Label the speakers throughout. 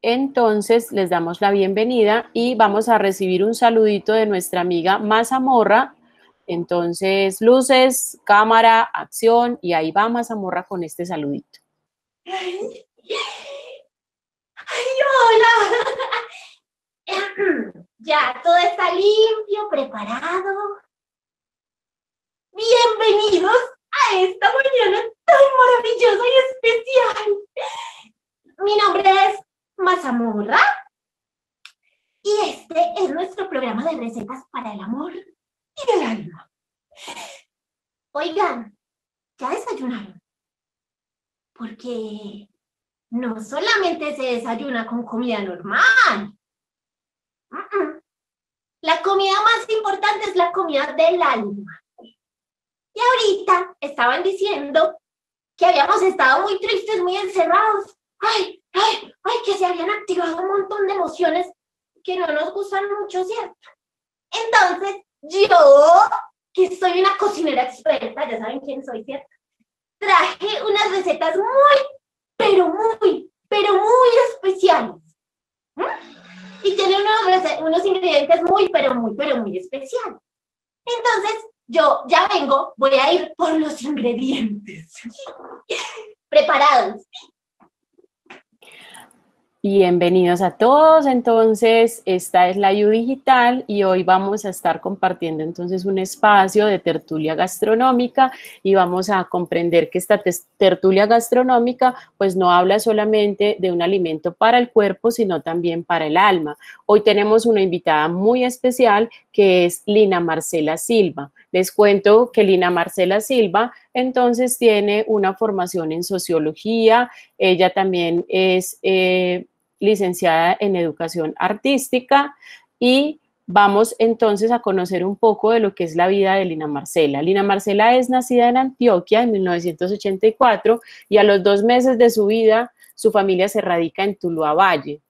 Speaker 1: Entonces les damos la bienvenida y vamos a recibir un saludito de nuestra amiga Mazamorra. Entonces, luces, cámara, acción, y ahí va Mazamorra con este saludito.
Speaker 2: ¡Ay, hola! Ya todo está limpio, preparado. Bienvenidos a esta mañana tan maravillosa y especial. Mi nombre es Mazamorra y este es nuestro programa de recetas para el amor y el alma. Oigan, ¿ya desayunaron? Porque no solamente se desayuna con comida normal. La comida más importante es la comida del alma. Y ahorita estaban diciendo que habíamos estado muy tristes, muy encerrados. Ay, que se habían activado un montón de emociones que no nos gustan mucho, ¿cierto? Entonces, yo, que soy una cocinera experta, ya saben quién soy, ¿cierto? Traje unas recetas muy especiales. Y tiene unos ingredientes muy especiales. Entonces, yo ya vengo, voy a ir por los ingredientes. ¿Preparados?
Speaker 1: Bienvenidos a todos. Entonces, esta es la U Digital y hoy vamos a estar compartiendo entonces un espacio de tertulia gastronómica y vamos a comprender que esta tertulia gastronómica pues no habla solamente de un alimento para el cuerpo, sino también para el alma. Hoy tenemos una invitada muy especial que es Lina Marcela Silva. Les cuento que Lina Marcela Silva entonces tiene una formación en sociología. Ella también es licenciada en educación artística y vamos entonces a conocer un poco de lo que es la vida de Lina Marcela. Lina Marcela es nacida en Antioquia en 1984 y a los 2 meses de su vida su familia se radica en Tuluá Valle,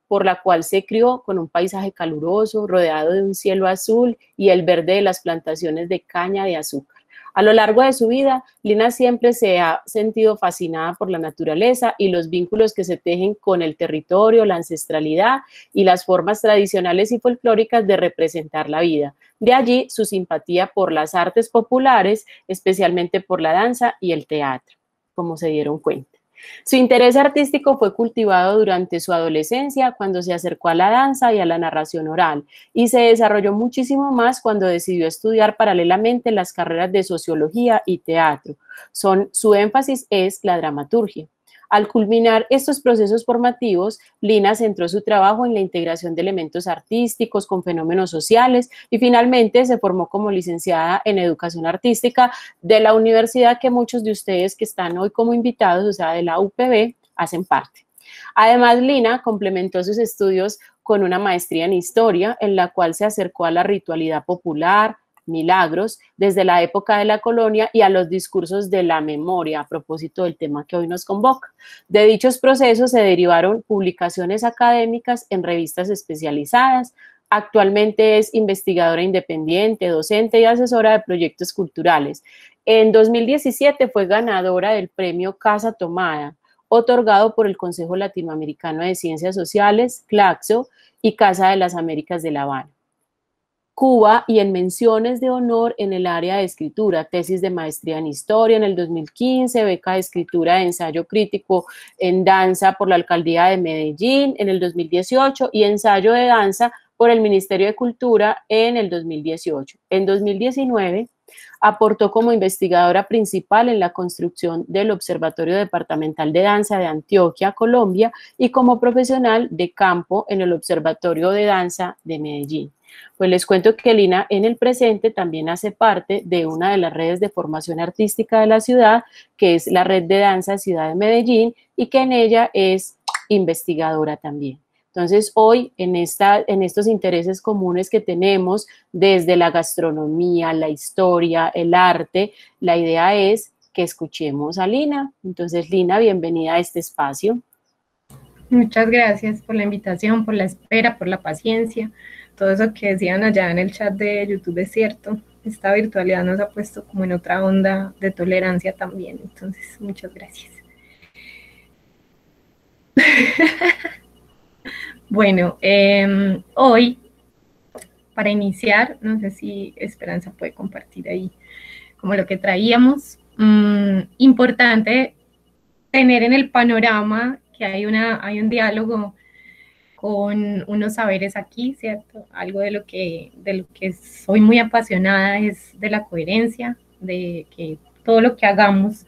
Speaker 1: por la cual se crió con un paisaje caluroso, rodeado de un cielo azul y el verde de las plantaciones de caña de azúcar. A lo largo de su vida, Lina siempre se ha sentido fascinada por la naturaleza y los vínculos que se tejen con el territorio, la ancestralidad y las formas tradicionales y folclóricas de representar la vida. De allí su simpatía por las artes populares, especialmente por la danza y el teatro, como se dieron cuenta. Su interés artístico fue cultivado durante su adolescencia, cuando se acercó a la danza y a la narración oral, y se desarrolló muchísimo más cuando decidió estudiar paralelamente las carreras de sociología y teatro. Su énfasis es la dramaturgia. Al culminar estos procesos formativos, Lina centró su trabajo en la integración de elementos artísticos con fenómenos sociales y finalmente se formó como licenciada en educación artística de la universidad que muchos de ustedes que están hoy como invitados, o sea, de la UPB, hacen parte. Además, Lina complementó sus estudios con una maestría en historia, en la cual se acercó a la ritualidad popular, milagros, desde la época de la colonia y a los discursos de la memoria, a propósito del tema que hoy nos convoca. De dichos procesos se derivaron publicaciones académicas en revistas especializadas. Actualmente es investigadora independiente, docente y asesora de proyectos culturales. En 2017 fue ganadora del premio Casa Tomada, otorgado por el Consejo Latinoamericano de Ciencias Sociales, CLACSO, y Casa de las Américas de La Habana, Cuba, y en menciones de honor en el área de escritura, tesis de maestría en historia en el 2015, beca de escritura de ensayo crítico en danza por la alcaldía de Medellín en el 2018 y ensayo de danza por el Ministerio de Cultura en el 2018. En 2019 aportó como investigadora principal en la construcción del Observatorio Departamental de Danza de Antioquia, Colombia, y como profesional de campo en el Observatorio de Danza de Medellín. Pues les cuento que Lina en el presente también hace parte de una de las redes de formación artística de la ciudad, que es la Red de Danza Ciudad de Medellín, y que en ella es investigadora también. Entonces, hoy en estos intereses comunes que tenemos desde la gastronomía, la historia, el arte, la idea es que escuchemos a Lina. Entonces, Lina, bienvenida a este espacio.
Speaker 3: Muchas gracias por la invitación, por la espera, por la paciencia. Todo eso que decían allá en el chat de YouTube es cierto. Esta virtualidad nos ha puesto como en otra onda de tolerancia también. Entonces, muchas gracias. Bueno, hoy, para iniciar, no sé si Esperanza puede compartir ahí como lo que traíamos. Importante tener en el panorama que hay un diálogo con unos saberes aquí, ¿cierto? Algo de lo que soy muy apasionada es de la coherencia, de que todo lo que hagamos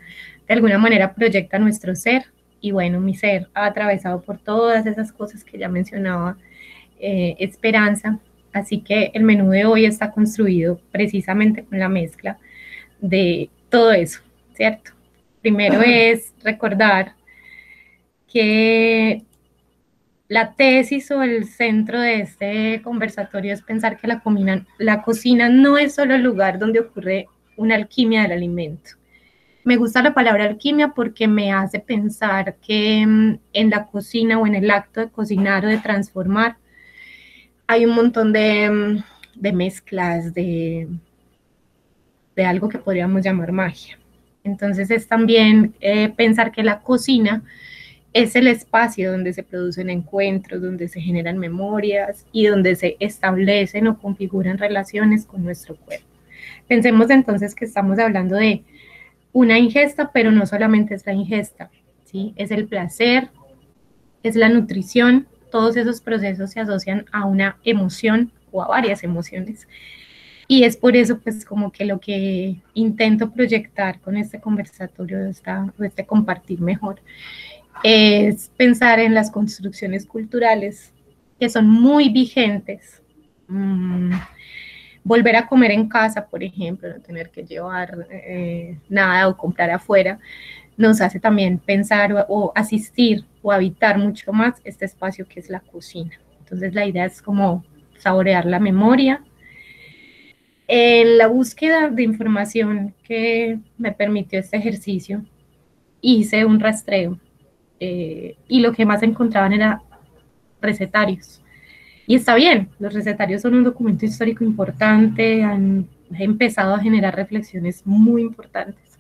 Speaker 3: de alguna manera proyecta nuestro ser. Y bueno, mi ser ha atravesado por todas esas cosas que ya mencionaba Esperanza. Así que el menú de hoy está construido precisamente con la mezcla de todo eso, ¿cierto? Primero es recordar que la tesis o el centro de este conversatorio es pensar que la cocina no es solo el lugar donde ocurre una alquimia del alimento. Me gusta la palabra alquimia porque me hace pensar que en la cocina o en el acto de cocinar o de transformar hay un montón de mezclas, de algo que podríamos llamar magia. Entonces es también pensar que la cocina es el espacio donde se producen encuentros, donde se generan memorias y donde se establecen o configuran relaciones con nuestro cuerpo. Pensemos entonces que estamos hablando de una ingesta, pero no solamente es la ingesta, ¿sí? Es el placer, es la nutrición, todos esos procesos se asocian a una emoción o a varias emociones. Y es por eso, pues, como que lo que intento proyectar con este conversatorio, este compartir mejor, es pensar en las construcciones culturales que son muy vigentes. Volver a comer en casa, por ejemplo, no tener que llevar nada o comprar afuera, nos hace también pensar o asistir o habitar mucho más este espacio que es la cocina. Entonces la idea es como saborear la memoria. En la búsqueda de información que me permitió este ejercicio, hice un rastreo y lo que más encontraban era recetarios. Y está bien, los recetarios son un documento histórico importante, han empezado a generar reflexiones muy importantes,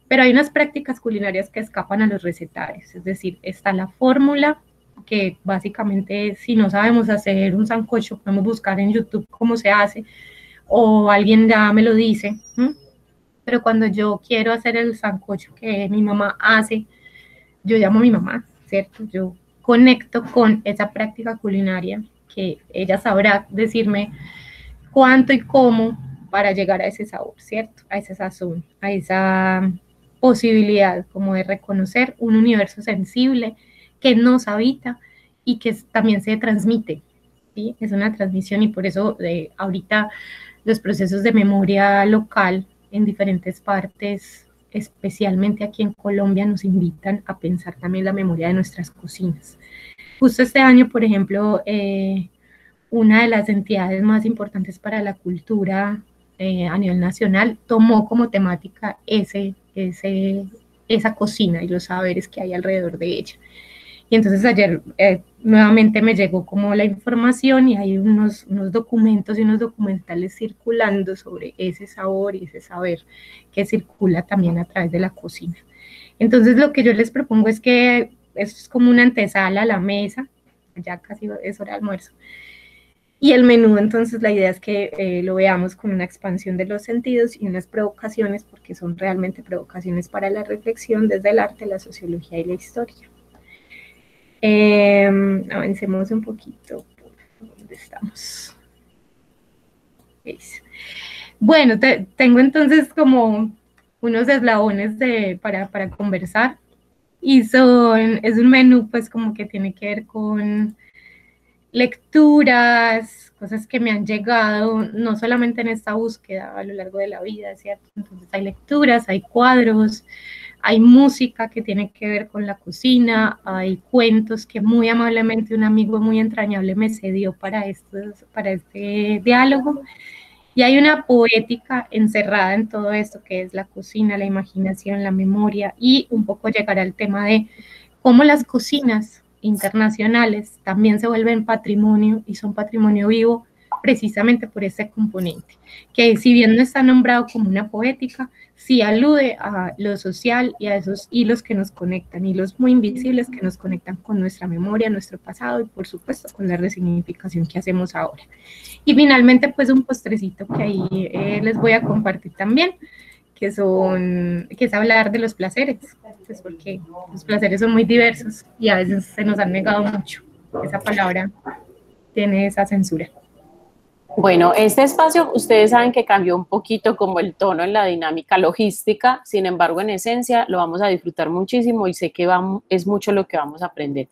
Speaker 3: pero hay unas prácticas culinarias que escapan a los recetarios, es decir, está la fórmula, que básicamente si no sabemos hacer un sancocho, podemos buscar en YouTube cómo se hace, o alguien ya me lo dice, pero cuando yo quiero hacer el sancocho que mi mamá hace, yo llamo a mi mamá, ¿cierto? Yo conecto con esa práctica culinaria que ella sabrá decirme cuánto y cómo para llegar a ese sabor, ¿cierto? A ese sazón, a esa posibilidad como de reconocer un universo sensible que nos habita y que también se transmite, ¿sí? Es una transmisión y por eso ahorita los procesos de memoria local en diferentes partes, especialmente aquí en Colombia, nos invitan a pensar también la memoria de nuestras cocinas. Justo este año, por ejemplo, una de las entidades más importantes para la cultura a nivel nacional tomó como temática esa cocina y los saberes que hay alrededor de ella. Y entonces ayer nuevamente me llegó como la información y hay unos documentos y unos documentales circulando sobre ese sabor y ese saber que circula también a través de la cocina. Entonces lo que yo les propongo es que esto es como una antesala a la mesa, ya casi es hora de almuerzo. Y el menú, entonces la idea es que lo veamos con una expansión de los sentidos y unas provocaciones, porque son realmente provocaciones para la reflexión desde el arte, la sociología y la historia. Avancemos un poquito por donde estamos. Bueno, tengo entonces como unos eslabones para conversar y es un menú pues como que tiene que ver con lecturas, cosas que me han llegado, no solamente en esta búsqueda a lo largo de la vida, ¿cierto? Entonces hay lecturas, hay cuadros, hay música que tiene que ver con la cocina, hay cuentos que muy amablemente un amigo muy entrañable me cedió para este diálogo, y hay una poética encerrada en todo esto que es la cocina, la imaginación, la memoria, y un poco llegar al tema de cómo las cocinas internacionales también se vuelven patrimonio y son patrimonio vivo precisamente por ese componente, que si bien no está nombrado como una poética, sí alude a lo social y a esos hilos que nos conectan, hilos muy invisibles que nos conectan con nuestra memoria, nuestro pasado y por supuesto con la resignificación que hacemos ahora. Y finalmente pues un postrecito que ahí les voy a compartir también, que es hablar de los placeres, pues porque los placeres son muy diversos y a veces se nos han negado mucho. Esa palabra tiene esa censura.
Speaker 1: Bueno, este espacio ustedes saben que cambió un poquito como el tono en la dinámica logística, sin embargo en esencia lo vamos a disfrutar muchísimo y sé que es mucho lo que vamos a aprender.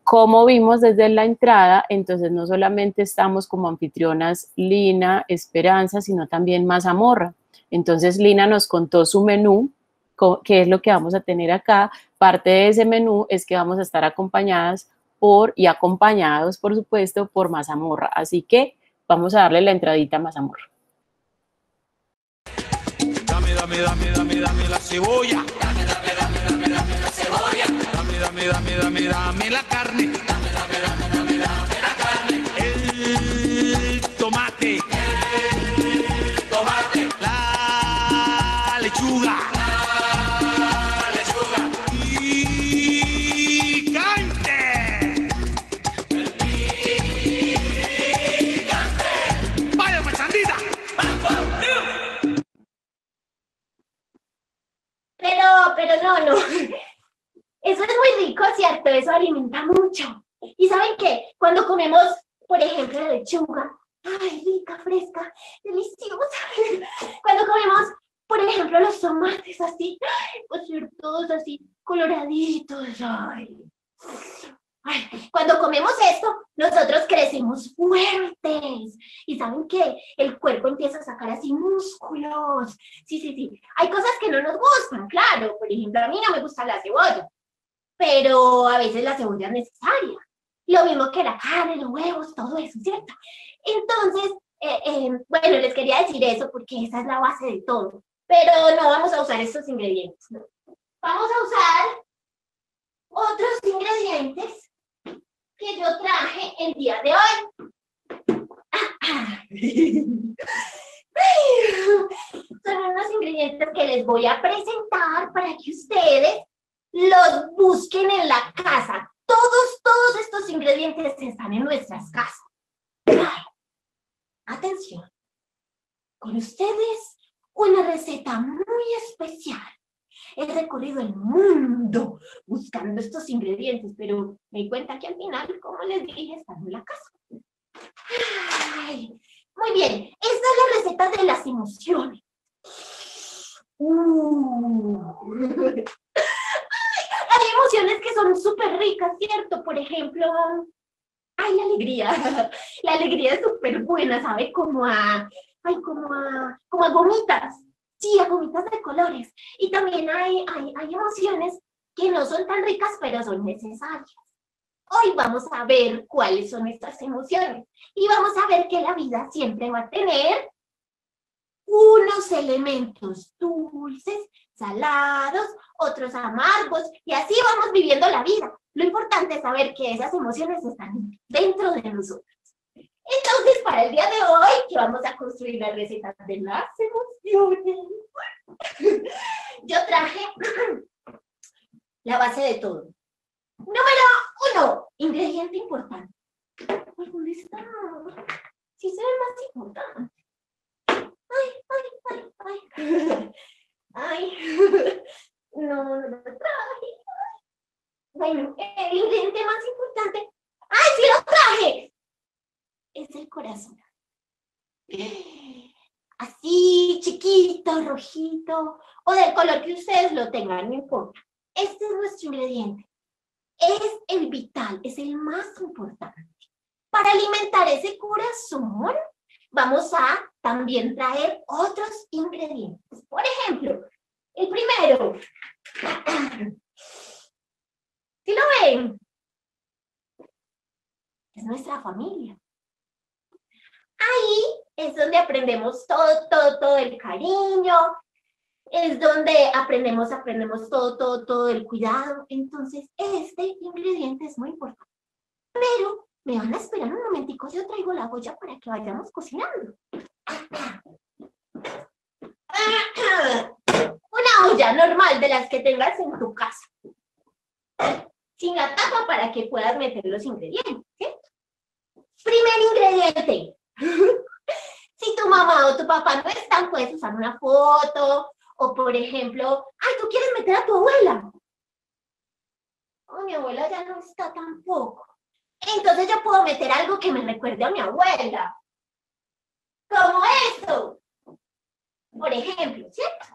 Speaker 1: Como vimos desde la entrada, entonces no solamente estamos como anfitrionas Lina, Esperanza, sino también Mazamorra. Entonces Lina nos contó su menú, qué es lo que vamos a tener acá. Parte de ese menú es que vamos a estar acompañadas y acompañados, por supuesto, por Mazamorra. Así que vamos a darle la entradita a Mazamorra.
Speaker 4: Dame la cebolla. Dame la cebolla. Dame la carne. Dame la carne. El tomate. La lechuga. ¡Picante! ¡Vaya machandita!
Speaker 2: Pero no. Eso es muy rico, ¿cierto? Eso alimenta mucho. ¿Y saben qué? Cuando comemos, por ejemplo, la lechuga, ¡ay, rica, fresca, deliciosa! Cuando comemos, por ejemplo, los tomates así, pues todos así, coloraditos, ¡ay! Cuando comemos esto, nosotros crecemos fuertes. ¿Y saben qué? El cuerpo empieza a sacar así músculos. Sí. Hay cosas que no nos gustan, claro. Por ejemplo, a mí no me gusta la cebolla, pero a veces la cebolla es necesaria. Lo mismo que la carne, los huevos, todo eso, ¿cierto? Entonces, bueno, les quería decir eso porque esa es la base de todo. Pero no vamos a usar estos ingredientes, ¿no? Vamos a usar otros ingredientes que yo traje el día de hoy. Son unos ingredientes que les voy a presentar para que ustedes los busquen en la casa. Todos estos ingredientes están en nuestras casas. Atención, con ustedes una receta muy especial. He recorrido el mundo buscando estos ingredientes, pero me di cuenta que al final, como les dije, están en la casa. Ay, muy bien, esta es la receta de las emociones. Hay emociones que son súper ricas, ¿cierto? Por ejemplo, la alegría. La alegría es súper buena, ¿sabe? Como a gomitas. Sí, a gomitas de colores. Y también hay emociones que no son tan ricas, pero son necesarias. Hoy vamos a ver cuáles son estas emociones. Y vamos a ver que la vida siempre va a tener unos elementos dulces, salados, otros amargos, y así vamos viviendo la vida. Lo importante es saber que esas emociones están dentro de nosotros. Entonces, para el día de hoy, que vamos a construir la receta de las emociones, yo traje la base de todo. Número 1, ingrediente importante. ¿Dónde está? Sí se ve más importante. Ay, no lo traje. Bueno, el ingrediente más importante. ¡Ay, sí lo traje! Es el corazón. Así, chiquito, rojito, o del color que ustedes lo tengan, no importa. Este es nuestro ingrediente. Es el vital, es el más importante. Para alimentar ese corazón, vamos a también traer otros ingredientes. Por ejemplo, el primero. ¿Sí lo ven? Es nuestra familia. Ahí es donde aprendemos todo el cariño, es donde aprendemos todo el cuidado. Entonces, este ingrediente es muy importante. Pero me van a esperar un momentico, yo traigo la olla para que vayamos cocinando. Una olla normal de las que tengas en tu casa. Sin la tapa para que puedas meter los ingredientes, ¿sí? Primer ingrediente. Si tu mamá o tu papá no están, puedes usar una foto. O por ejemplo, ay, ¿tú quieres meter a tu abuela? Oh, mi abuela ya no está tampoco. Entonces yo puedo meter algo que me recuerde a mi abuela. Como esto. Por ejemplo, ¿cierto?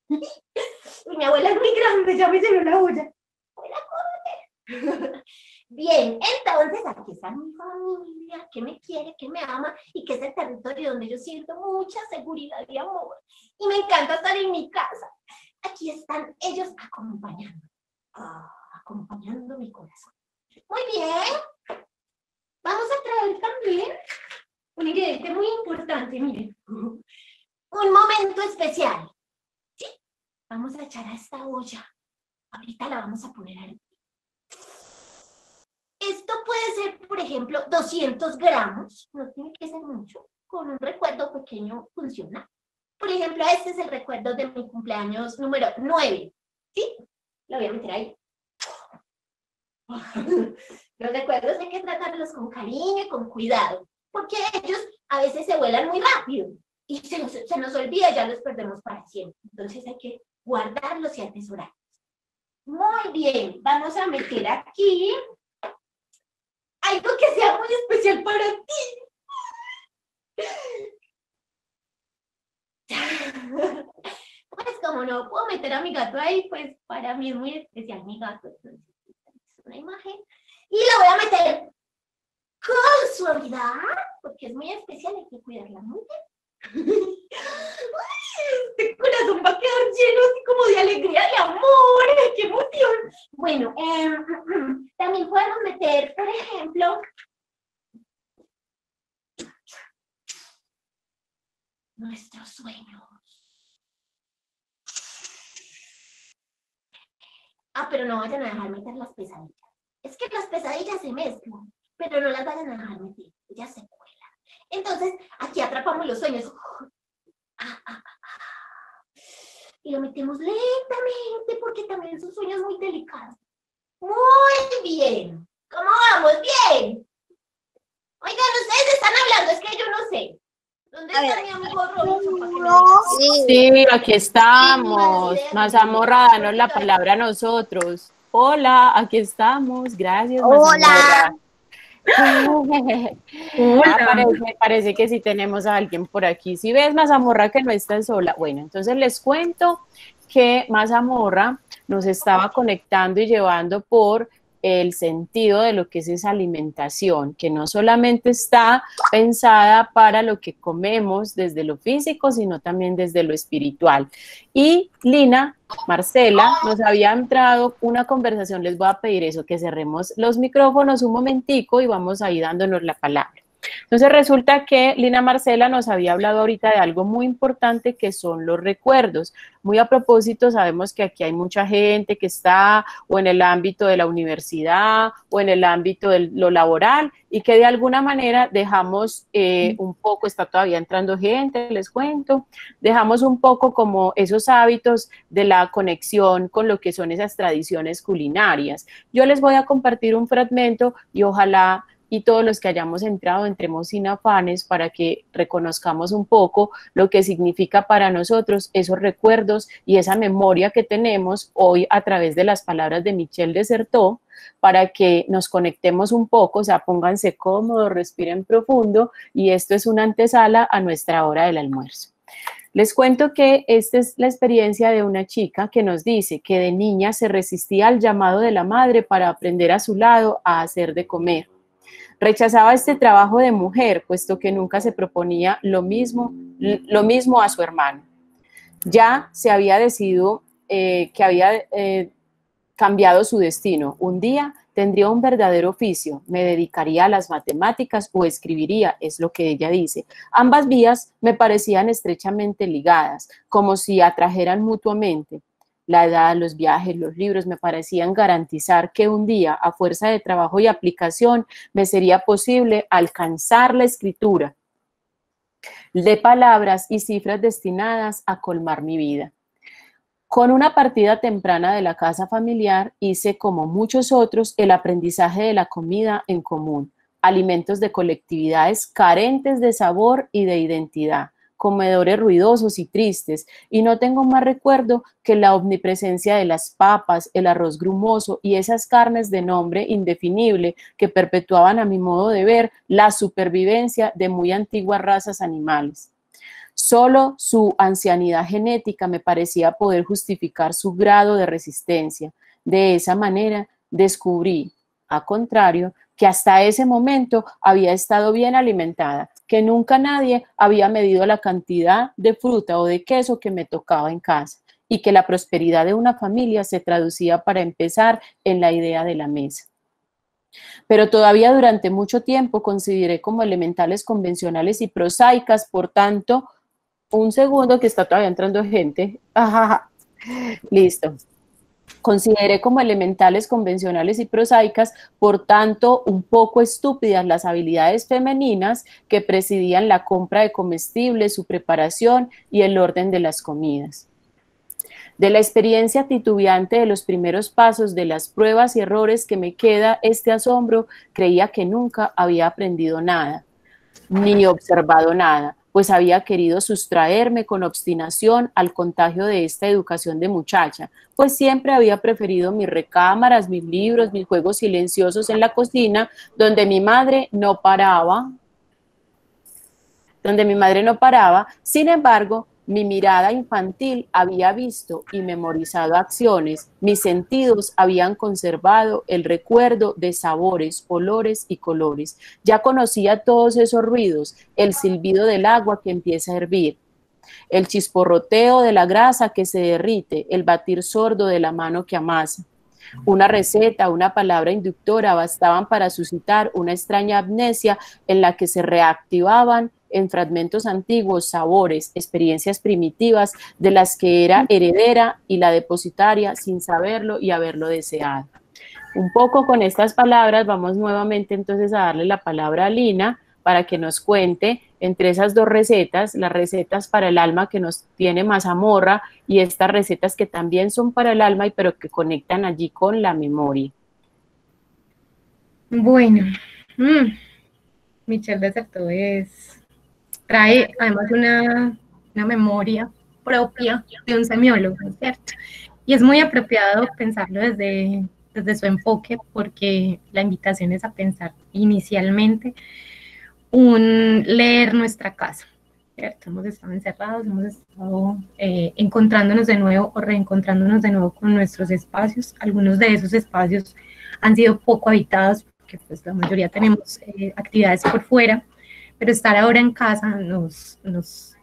Speaker 2: Mi abuela es muy grande, ya me llenó la olla. Abuela, córrete. Bien, entonces aquí está mi familia, que me quiere, que me ama y que es el territorio donde yo siento mucha seguridad y amor. Y me encanta estar en mi casa. Aquí están ellos acompañando. Acompañando mi corazón. Muy bien. Vamos a traer también un ingrediente muy importante, miren. Un momento especial. ¿Sí? Vamos a echar a esta olla. Ahorita la vamos a poner ahí. Esto puede ser, por ejemplo, 200 gramos. No tiene que ser mucho. Con un recuerdo pequeño funciona. Por ejemplo, este es el recuerdo de mi cumpleaños número 9. ¿Sí? Lo voy a meter ahí. Los recuerdos hay que tratarlos con cariño y con cuidado, porque ellos a veces se vuelan muy rápido y se nos olvida, ya los perdemos para siempre. Entonces hay que guardarlos y atesorarlos. Muy bien, vamos a meter aquí algo que sea muy especial para ti. Pues como no puedo meter a mi gato ahí, pues para mí es muy especial mi gato. Entonces, una imagen y la voy a meter con suavidad porque es muy especial, hay que cuidarla muy bien. Este corazón va a quedar lleno así como de alegría, de amor, qué emoción. Bueno, también podemos meter, por ejemplo, nuestros sueños. Pero no vayan a dejar meter las pesadillas. Es que las pesadillas se mezclan, pero no las vayan a dejar meter, ellas se cuelan. Entonces, aquí atrapamos los sueños. Y lo metemos lentamente, porque también son sueños muy delicados. Muy bien. ¿Cómo vamos? Bien. Oigan, ustedes están hablando, es que yo no sé. ¿Dónde está mi amigo Robinson? Para que me diga?
Speaker 1: Sí, aquí estamos. Mazamorra, danos la palabra a nosotros. Hola, aquí estamos. Gracias, Mazamorra. Parece que sí tenemos a alguien por aquí. Si ves, Mazamorra, que no está sola. Bueno, entonces les cuento que Mazamorra nos estaba conectando y llevando por el sentido de lo que es esa alimentación, que no solamente está pensada para lo que comemos desde lo físico, sino también desde lo espiritual. Y Lina, Marcela, nos había entrado una conversación, les voy a pedir eso, que cerremos los micrófonos un momentico y vamos ahí dándonos la palabra. Entonces resulta que Lina Marcela nos había hablado ahorita de algo muy importante que son los recuerdos. Muy a propósito, sabemos que aquí hay mucha gente que está o en el ámbito de la universidad o en el ámbito de lo laboral y que de alguna manera dejamos un poco, está todavía entrando gente, les cuento, dejamos un poco como esos hábitos de la conexión con lo que son esas tradiciones culinarias. Yo les voy a compartir un fragmento y ojalá y todos los que hayamos entrado entremos sin afanes para que reconozcamos un poco lo que significa para nosotros esos recuerdos y esa memoria que tenemos hoy a través de las palabras de Michel de Certeau, para que nos conectemos un poco, o sea, pónganse cómodos, respiren profundo y esto es una antesala a nuestra hora del almuerzo. Les cuento que esta es la experiencia de una chica que nos dice que de niña se resistía al llamado de la madre para aprender a su lado a hacer de comer. Rechazaba este trabajo de mujer, puesto que nunca se proponía lo mismo a su hermano. Ya se había decidido que había cambiado su destino. Un día tendría un verdadero oficio, me dedicaría a las matemáticas o escribiría, es lo que ella dice. Ambas vías me parecían estrechamente ligadas, como si atrajeran mutuamente. La edad, los viajes, los libros me parecían garantizar que un día, a fuerza de trabajo y aplicación, me sería posible alcanzar la escritura de palabras y cifras destinadas a colmar mi vida. Con una partida temprana de la casa familiar hice, como muchos otros, el aprendizaje de la comida en común, alimentos de colectividades carentes de sabor y de identidad, comedores ruidosos y tristes, y no tengo más recuerdo que la omnipresencia de las papas, el arroz grumoso y esas carnes de nombre indefinible que perpetuaban, a mi modo de ver, la supervivencia de muy antiguas razas animales. Solo su ancianidad genética me parecía poder justificar su grado de resistencia. De esa manera descubrí, a contrario, que hasta ese momento había estado bien alimentada, que nunca nadie había medido la cantidad de fruta o de queso que me tocaba en casa, y que la prosperidad de una familia se traducía, para empezar, en la idea de la mesa. Pero todavía durante mucho tiempo consideré como elementales, convencionales y prosaicas, por tanto, un segundo que está todavía entrando gente. Ajá, listo. Consideré como elementales, convencionales y prosaicas, por tanto, un poco estúpidas las habilidades femeninas que presidían la compra de comestibles, su preparación y el orden de las comidas. De la experiencia titubeante de los primeros pasos, de las pruebas y errores que me queda este asombro, creía que nunca había aprendido nada, ni observado nada, pues había querido sustraerme con obstinación al contagio de esta educación de muchacha, pues siempre había preferido mis recámaras, mis libros, mis juegos silenciosos en la cocina, donde mi madre no paraba. Sin embargo, mi mirada infantil había visto y memorizado acciones, mis sentidos habían conservado el recuerdo de sabores, olores y colores. Ya conocía todos esos ruidos, el silbido del agua que empieza a hervir, el chisporroteo de la grasa que se derrite, el batir sordo de la mano que amasa. Una receta, una palabra inductora bastaban para suscitar una extraña amnesia en la que se reactivaban en fragmentos antiguos sabores, experiencias primitivas de las que era heredera y la depositaria sin saberlo y haberlo deseado. Un poco con estas palabras vamos nuevamente entonces a darle la palabra a Lina para que nos cuente entre esas dos recetas, las recetas para el alma que nos tiene Mazamorra y estas recetas que también son para el alma, pero que conectan allí con la memoria.
Speaker 3: Bueno, Michelle Desertó trae además una memoria propia de un semiólogo, ¿cierto? Y es muy apropiado pensarlo desde su enfoque, porque la invitación es a pensar inicialmente un leer nuestra casa, ¿cierto? Hemos estado encerrados, hemos estado encontrándonos de nuevo o reencontrándonos de nuevo con nuestros espacios. Algunos de esos espacios han sido poco habitados, porque pues la mayoría tenemos actividades por fuera, pero estar ahora en casa nos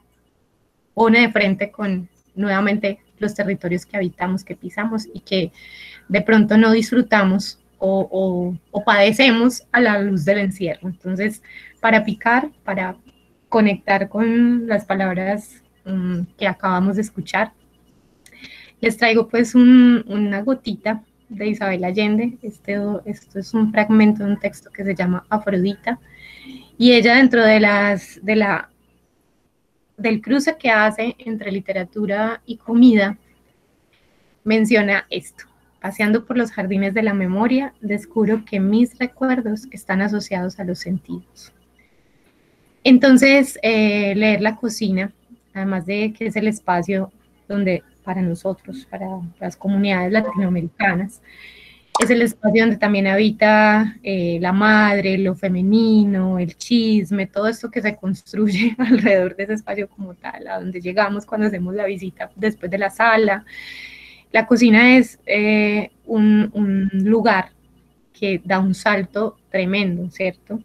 Speaker 3: pone de frente con nuevamente los territorios que habitamos, que pisamos y que de pronto no disfrutamos o padecemos a la luz del encierro. Entonces, para picar, para conectar con las palabras que acabamos de escuchar, les traigo pues una gotita de Isabel Allende. Esto es un fragmento de un texto que se llama Afrodita, y ella, dentro del cruce que hace entre literatura y comida, menciona esto: paseando por los jardines de la memoria, descubro que mis recuerdos están asociados a los sentidos. Entonces, leer la cocina, además de que es el espacio donde para nosotros, para las comunidades latinoamericanas, es el espacio donde también habita la madre, lo femenino, el chisme, todo esto que se construye alrededor de ese espacio como tal, a donde llegamos cuando hacemos la visita después de la sala. La cocina es un lugar que da un salto tremendo, ¿cierto?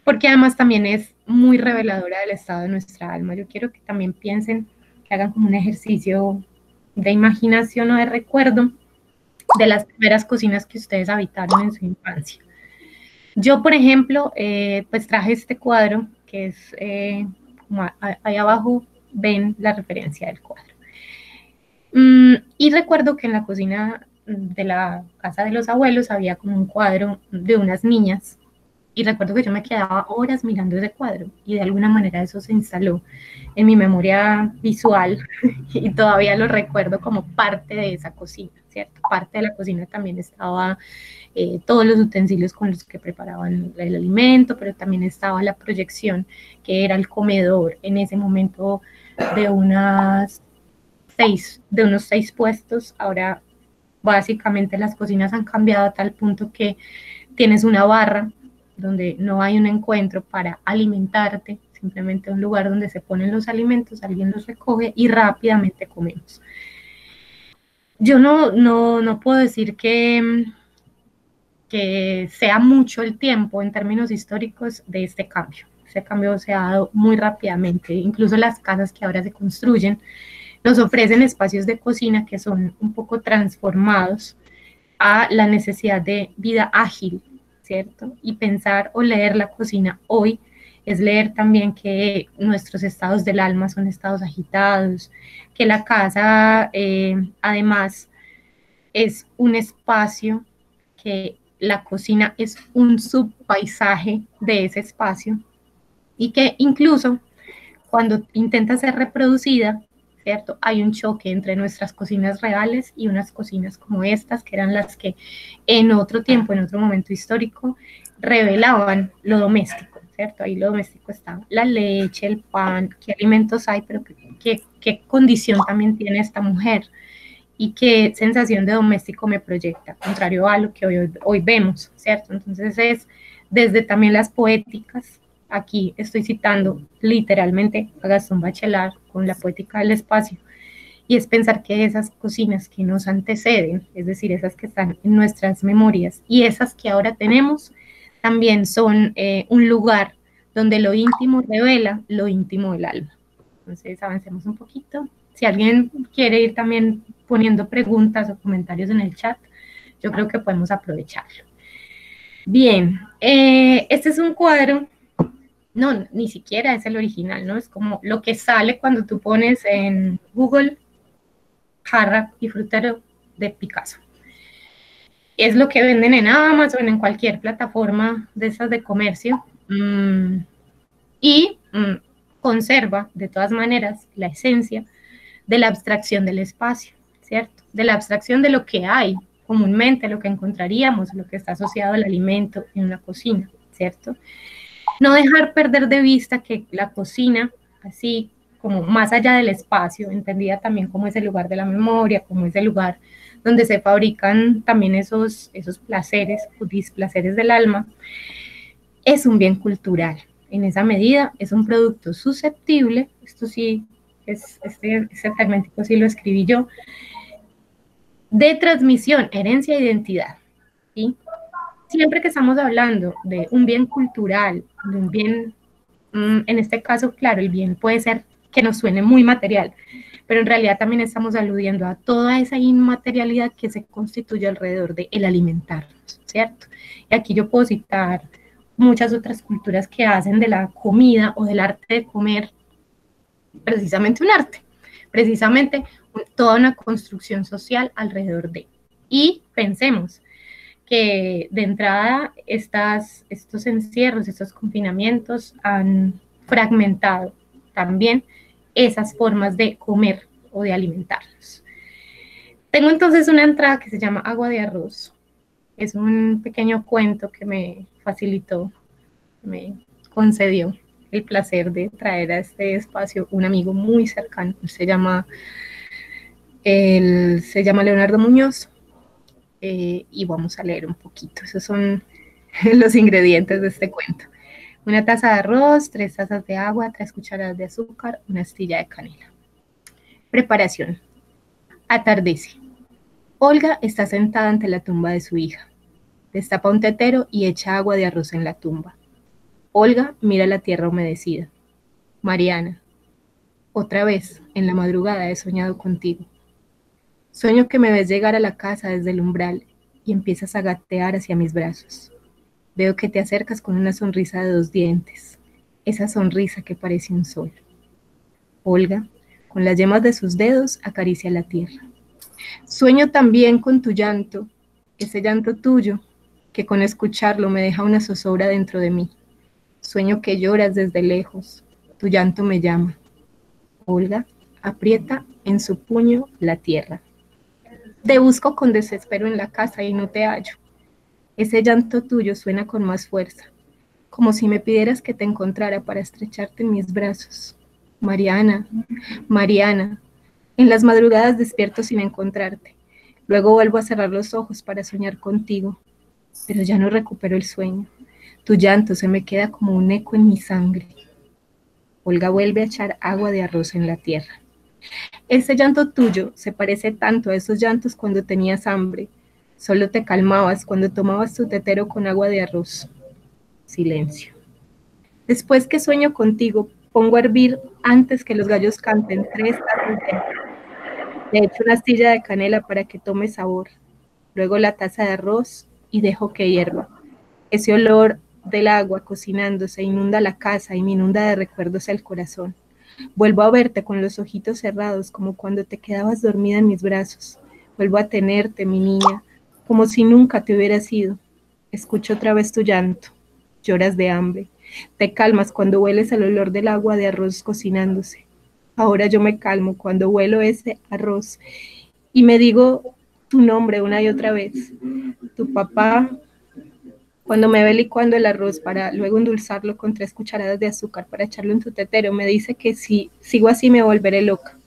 Speaker 3: Porque además también es muy reveladora del estado de nuestra alma. Yo quiero que también piensen, que hagan como un ejercicio de imaginación o de recuerdo de las primeras cocinas que ustedes habitaron en su infancia. Yo, por ejemplo, pues traje este cuadro, que es, como ahí abajo ven la referencia del cuadro. Y recuerdo que en la cocina de la casa de los abuelos había como un cuadro de unas niñas. Y recuerdo que yo me quedaba horas mirando ese cuadro y de alguna manera eso se instaló en mi memoria visual y todavía lo recuerdo como parte de esa cocina, ¿cierto? Parte de la cocina también estaba todos los utensilios con los que preparaban el alimento, pero también estaba la proyección que era el comedor en ese momento de unos 6 puestos. Ahora básicamente las cocinas han cambiado a tal punto que tienes una barra donde no hay un encuentro para alimentarte, simplemente un lugar donde se ponen los alimentos, alguien los recoge y rápidamente comemos. Yo no puedo decir que sea mucho el tiempo en términos históricos de este cambio. Ese cambio se ha dado muy rápidamente, incluso las casas que ahora se construyen nos ofrecen espacios de cocina que son un poco transformados a la necesidad de vida ágil, ¿cierto? Y pensar o leer la cocina hoy es leer también que nuestros estados del alma son estados agitados, que la casa además es un espacio, que la cocina es un subpaisaje de ese espacio y que incluso cuando intenta ser reproducida, ¿cierto? Hay un choque entre nuestras cocinas reales y unas cocinas como estas, que eran las que en otro tiempo, en otro momento histórico, revelaban lo doméstico, ¿cierto? Ahí lo doméstico está la leche, el pan, qué alimentos hay, pero qué condición también tiene esta mujer y qué sensación de doméstico me proyecta, contrario a lo que hoy vemos, ¿cierto? Entonces es desde también las poéticas. Aquí estoy citando literalmente a Gastón Bachelard con la poética del espacio, y es pensar que esas cocinas que nos anteceden, es decir, esas que están en nuestras memorias y esas que ahora tenemos, también son un lugar donde lo íntimo revela lo íntimo del alma. Entonces avancemos un poquito. Si alguien quiere ir también poniendo preguntas o comentarios en el chat, yo creo que podemos aprovecharlo. Bien, este es un cuadro. No, ni siquiera es el original, ¿no? Es como lo que sale cuando tú pones en Google jarra y frutero de Picasso. Es lo que venden en Amazon, en cualquier plataforma de esas de comercio. Conserva, de todas maneras, la esencia de la abstracción del espacio, ¿cierto? De la abstracción de lo que hay comúnmente, lo que encontraríamos, lo que está asociado al alimento en una cocina, ¿cierto? No dejar perder de vista que la cocina, así como más allá del espacio, entendida también como ese lugar de la memoria, como ese lugar donde se fabrican también esos placeres o displaceres del alma, es un bien cultural. En esa medida es un producto susceptible, esto sí, este fragmentico sí lo escribí yo, de transmisión, herencia e identidad, ¿sí? Siempre que estamos hablando de un bien cultural, de un bien, en este caso, claro, el bien puede ser que nos suene muy material, pero en realidad también estamos aludiendo a toda esa inmaterialidad que se constituye alrededor de el alimentarnos, ¿cierto? Y aquí yo puedo citar muchas otras culturas que hacen de la comida o del arte de comer precisamente un arte, precisamente toda una construcción social alrededor de. Y pensemos que de entrada estos encierros, estos confinamientos han fragmentado también esas formas de comer o de alimentarnos. Tengo entonces una entrada que se llama Agua de Arroz. Es un pequeño cuento que me facilitó, me concedió el placer de traer a este espacio un amigo muy cercano. Se llama Leonardo Muñoz. Y vamos a leer un poquito. Esos son los ingredientes de este cuento. 1 taza de arroz, 3 tazas de agua, 3 cucharadas de azúcar, 1 astilla de canela. Preparación. Atardece. Olga está sentada ante la tumba de su hija. Destapa un tetero y echa agua de arroz en la tumba. Olga mira la tierra humedecida. Mariana. Otra vez, en la madrugada he soñado contigo. Sueño que me ves llegar a la casa desde el umbral y empiezas a gatear hacia mis brazos. Veo que te acercas con una sonrisa de 2 dientes, esa sonrisa que parece un sol. Olga, Con las yemas de sus dedos acaricia la tierra. Sueño también con tu llanto, ese llanto tuyo, que con escucharlo me deja una zozobra dentro de mí. Sueño que lloras desde lejos, tu llanto me llama. Olga aprieta en su puño la tierra. Te busco con desespero en la casa y no te hallo. Ese llanto tuyo suena con más fuerza, como si me pidieras que te encontrara para estrecharte en mis brazos. Mariana, Mariana, en las madrugadas despierto sin encontrarte. Luego vuelvo a cerrar los ojos para soñar contigo, pero ya no recupero el sueño. Tu llanto se me queda como un eco en mi sangre. Olga vuelve a echar agua de arroz en la tierra. Ese llanto tuyo se parece tanto a esos llantos cuando tenías hambre. Solo te calmabas cuando tomabas tu tetero con agua de arroz. Silencio. Después que sueño contigo, pongo a hervir antes que los gallos canten 3 tazas de agua. Le echo una astilla de canela para que tome sabor. Luego la taza de arroz y dejo que hierva. Ese olor del agua cocinándose inunda la casa y me inunda de recuerdos el corazón. Vuelvo a verte con los ojitos cerrados como cuando te quedabas dormida en mis brazos. Vuelvo a tenerte, mi niña, como si nunca te hubieras ido. Escucho otra vez tu llanto. Lloras de hambre. Te calmas cuando hueles el olor del agua de arroz cocinándose. Ahora yo me calmo cuando huelo ese arroz y me digo tu nombre una y otra vez. Tu papá, cuando me ve licuando el arroz para luego endulzarlo con 3 cucharadas de azúcar para echarlo en tu tetero, me dice que si sigo así me volveré loca.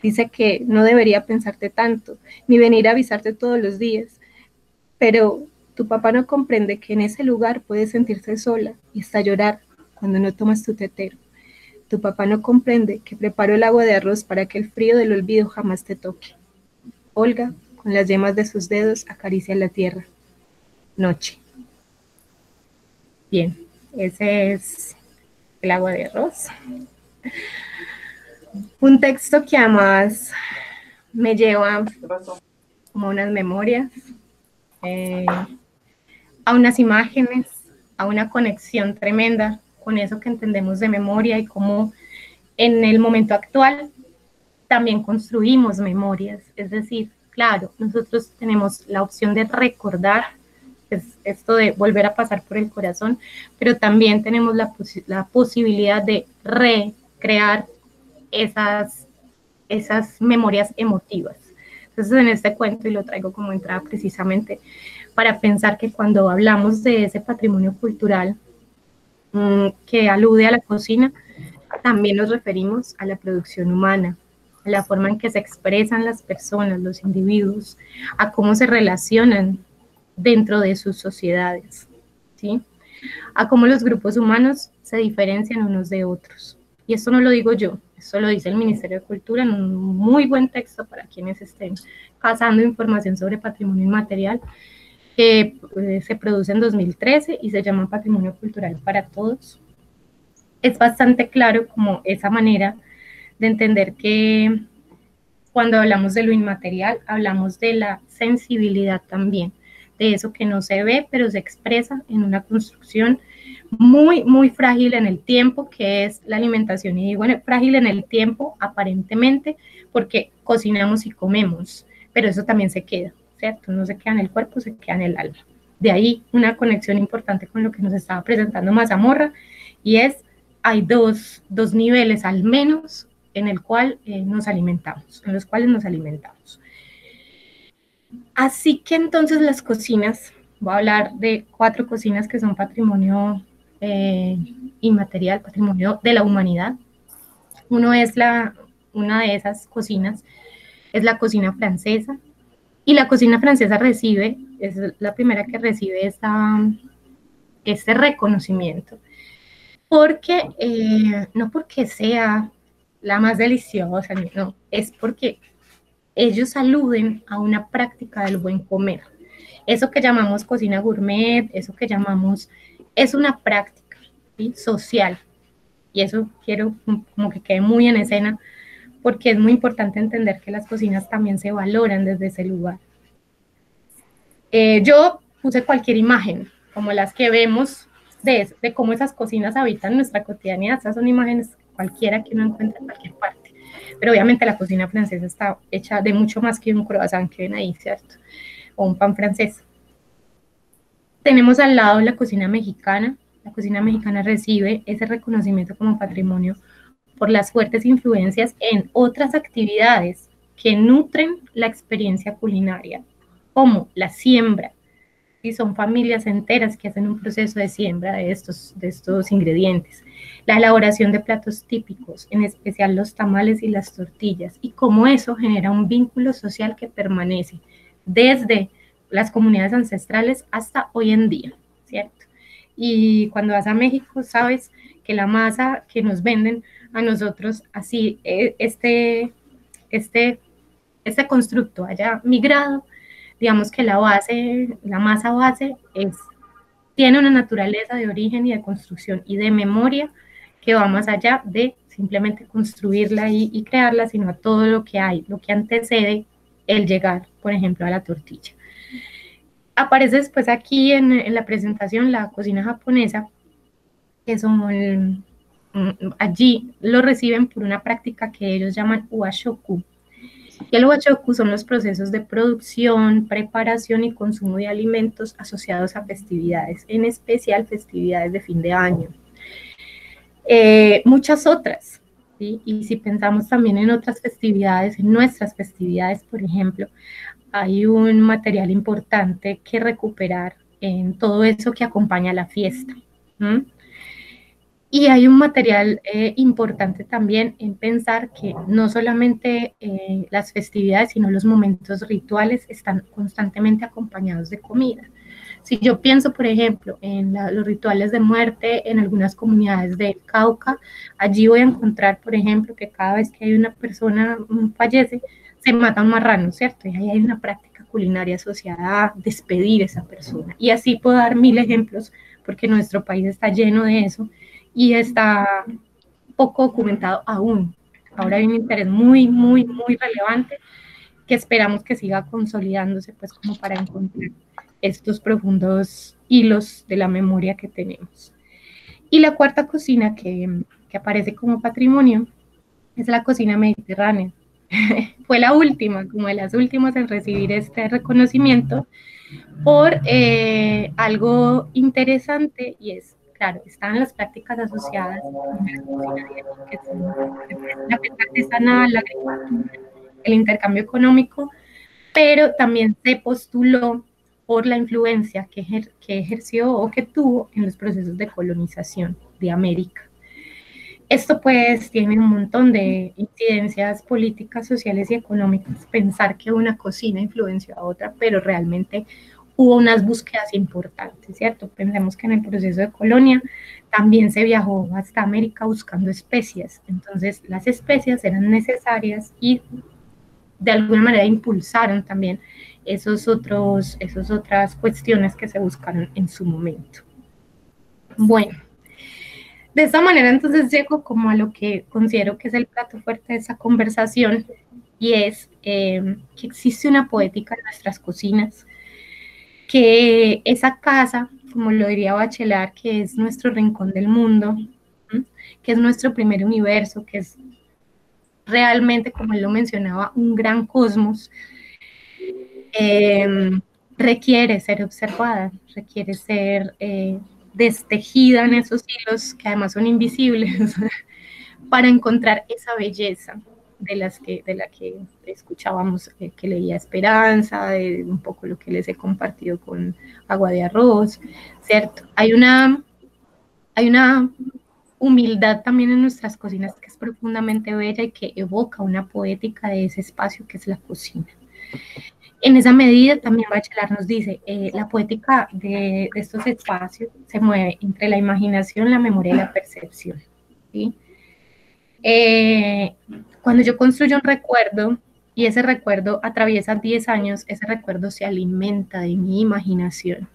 Speaker 3: Dice que no debería pensarte tanto, ni venir a avisarte todos los días. Pero tu papá no comprende que en ese lugar puedes sentirse sola y hasta llorar cuando no tomas tu tetero. Tu papá no comprende que preparo el agua de arroz para que el frío del olvido jamás te toque. Olga, con las yemas de sus dedos, acaricia la tierra. Noche. Bien, ese es el agua de arroz. Un texto que además me lleva como a unas memorias, a unas imágenes, a una conexión tremenda con eso que entendemos de memoria y cómo en el momento actual también construimos memorias. Es decir, claro, nosotros tenemos la opción de recordar, es esto de volver a pasar por el corazón, pero también tenemos la posibilidad de recrear esas memorias emotivas. Entonces, en este cuento, y lo traigo como entrada precisamente para pensar que cuando hablamos de ese patrimonio cultural que alude a la cocina, también nos referimos a la producción humana, a la forma en que se expresan las personas, los individuos, a cómo se relacionan dentro de sus sociedades, ¿sí? A cómo los grupos humanos se diferencian unos de otros. Y esto no lo digo yo, esto lo dice el Ministerio de Cultura en un muy buen texto para quienes estén cazando información sobre patrimonio inmaterial, que se produce en 2013 y se llama Patrimonio Cultural para Todos. Es bastante claro como esa manera de entender que cuando hablamos de lo inmaterial, hablamos de la sensibilidad también, de eso que no se ve, pero se expresa en una construcción muy, muy frágil en el tiempo, que es la alimentación. Y digo frágil en el tiempo, aparentemente, porque cocinamos y comemos, pero eso también se queda, ¿cierto? No se queda en el cuerpo, se queda en el alma. De ahí una conexión importante con lo que nos estaba presentando Mazamorra, y es, hay dos niveles al menos en el cual nos alimentamos, en los cuales nos alimentamos. Así que entonces las cocinas, voy a hablar de 4 cocinas que son patrimonio inmaterial, patrimonio de la humanidad. Una de esas cocinas es la cocina francesa, y la cocina francesa es la primera que recibe este reconocimiento, porque no porque sea la más deliciosa, no, es porque ellos aluden a una práctica del buen comer. Eso que llamamos cocina gourmet, eso que llamamos, es una práctica, ¿sí?, social. Y eso quiero como que quede muy en escena, porque es muy importante entender que las cocinas también se valoran desde ese lugar. Yo puse cualquier imagen, como las que vemos de cómo esas cocinas habitan nuestra cotidianidad. Esas son imágenes cualquiera que uno encuentre en cualquier parte. Pero obviamente la cocina francesa está hecha de mucho más que un croissant que ven ahí, ¿cierto? O un pan francés. Tenemos al lado la cocina mexicana. La cocina mexicana recibe ese reconocimiento como patrimonio por las fuertes influencias en otras actividades que nutren la experiencia culinaria, como la siembra, y son familias enteras que hacen un proceso de siembra de estos ingredientes. La elaboración de platos típicos, en especial los tamales y las tortillas, y cómo eso genera un vínculo social que permanece desde las comunidades ancestrales hasta hoy en día, ¿cierto? Y cuando vas a México, sabes que la masa que nos venden a nosotros, así, este constructo haya migrado, digamos que la masa base tiene una naturaleza de origen y de construcción y de memoria que va más allá de simplemente construirla y crearla, sino a todo lo que hay, lo que antecede el llegar, por ejemplo, a la tortilla. Aparece después aquí en la presentación la cocina japonesa, que son, allí lo reciben por una práctica que ellos llaman uashoku. Y el uashoku son los procesos de producción, preparación y consumo de alimentos asociados a festividades, en especial festividades de fin de año. Muchas otras, ¿sí? Y si pensamos también en otras festividades, en nuestras festividades, por ejemplo, hay un material importante que recuperar en todo eso que acompaña la fiesta. Y hay un material importante también en pensar que no solamente las festividades, sino los momentos rituales están constantemente acompañados de comida. Si yo pienso, por ejemplo, en los rituales de muerte en algunas comunidades del Cauca, allí voy a encontrar, por ejemplo, que cada vez que hay una persona fallece, se mata un marrano, ¿cierto? Y ahí hay una práctica culinaria asociada a despedir a esa persona. Y así puedo dar 1000 ejemplos, porque nuestro país está lleno de eso y está poco documentado aún. Ahora hay un interés muy, muy, muy relevante que esperamos que siga consolidándose, pues como para encontrar estos profundos hilos de la memoria que tenemos. Y la cuarta cocina que aparece como patrimonio es la cocina mediterránea. Fue la última, como de las últimas en recibir este reconocimiento por algo interesante, y es, claro, están las prácticas asociadas con la cocina, que son la pesca artesanal, la agricultura, el intercambio económico, pero también se postuló por la influencia que ejerció o que tuvo en los procesos de colonización de América. Esto pues tiene un montón de incidencias políticas, sociales y económicas. Pensar que una cocina influenció a otra, pero realmente hubo unas búsquedas importantes, ¿cierto? Pensemos que en el proceso de colonia también se viajó hasta América buscando especias. Entonces las especias eran necesarias y de alguna manera impulsaron también esas otras cuestiones que se buscaron en su momento. Bueno, de esta manera entonces llego como a lo que considero que es el plato fuerte de esa conversación, y es que existe una poética en nuestras cocinas, que esa casa, como lo diría Bachelard, que es nuestro rincón del mundo, que es nuestro primer universo, que es realmente, como él lo mencionaba, un gran cosmos, requiere ser observada, requiere ser destejida en esos hilos que además son invisibles para encontrar esa belleza de la que escuchábamos, que leía Esperanza, de un poco lo que les he compartido con Agua de Arroz, ¿cierto? Hay una humildad también en nuestras cocinas que es profundamente bella y que evoca una poética de ese espacio que es la cocina. En esa medida también Bachelard nos dice, la poética de estos espacios se mueve entre la imaginación, la memoria y la percepción, ¿sí? Cuando yo construyo un recuerdo y ese recuerdo atraviesa 10 años, ese recuerdo se alimenta de mi imaginación.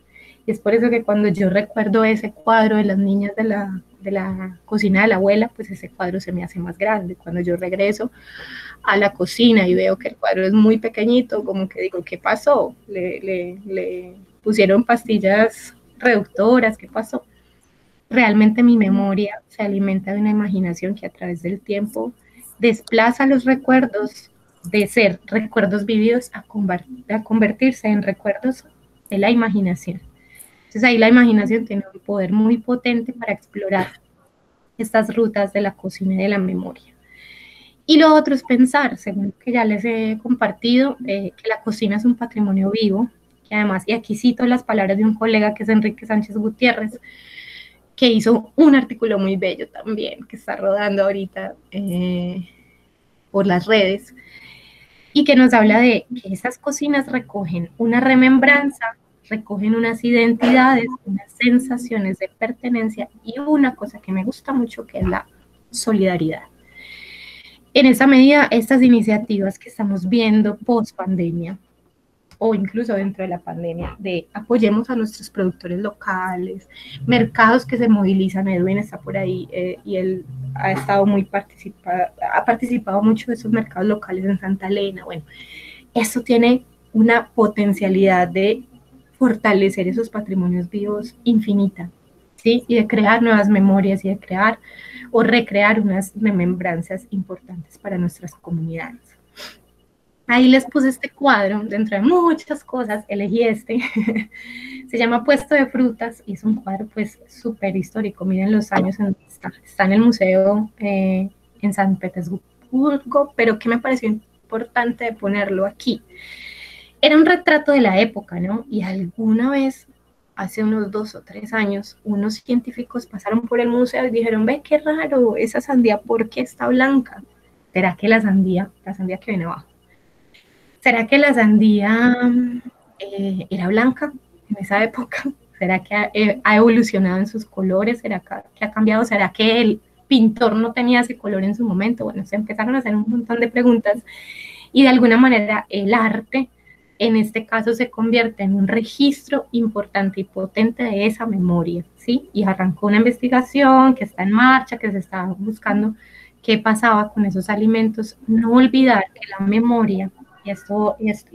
Speaker 3: Y es por eso que cuando yo recuerdo ese cuadro de las niñas de la cocina de la abuela, pues ese cuadro se me hace más grande. Cuando yo regreso a la cocina y veo que el cuadro es muy pequeñito, como que digo, ¿qué pasó? ¿Le pusieron pastillas reductoras? ¿Qué pasó? Realmente mi memoria se alimenta de una imaginación que a través del tiempo, desplaza los recuerdos de ser recuerdos vividos a convertirse en recuerdos de la imaginación. Entonces ahí la imaginación tiene un poder muy potente para explorar estas rutas de la cocina y de la memoria. Y lo otro es pensar, según lo que ya les he compartido, que la cocina es un patrimonio vivo, que además, y aquí cito las palabras de un colega que es Enrique Sánchez Gutiérrez, que hizo un artículo muy bello también, que está rodando ahorita por las redes, y que nos habla de que esas cocinas recogen una remembranza, recogen unas identidades, unas sensaciones de pertenencia y una cosa que me gusta mucho, que es la solidaridad. En esa medida, estas iniciativas que estamos viendo post pandemia, o incluso dentro de la pandemia, de apoyemos a nuestros productores locales, mercados que se movilizan, Edwin está por ahí y él ha estado ha participado mucho de esos mercados locales en Santa Elena. Bueno, eso tiene una potencialidad de fortalecer esos patrimonios vivos infinita, ¿sí? Y de crear nuevas memorias y de crear o recrear unas remembranzas importantes para nuestras comunidades. Ahí les puse este cuadro, dentro de muchas cosas, elegí este, se llama Puesto de Frutas, y es un cuadro pues súper histórico, miren los años en que está en el museo en San Petersburgo, pero que me pareció importante ponerlo aquí. Era un retrato de la época, ¿no? Y alguna vez, hace unos 2 o 3 años, unos científicos pasaron por el museo y dijeron, ve, qué raro, esa sandía, ¿por qué está blanca? ¿Será que la sandía que viene abajo, ¿será que la sandía era blanca en esa época? ¿Será que ha evolucionado en sus colores? ¿Será que ha cambiado? ¿Será que el pintor no tenía ese color en su momento? Bueno, se empezaron a hacer un montón de preguntas y de alguna manera el arte, en este caso, se convierte en un registro importante y potente de esa memoria, ¿sí? Y arrancó una investigación que está en marcha, que se está buscando qué pasaba con esos alimentos. No olvidar que la memoria, y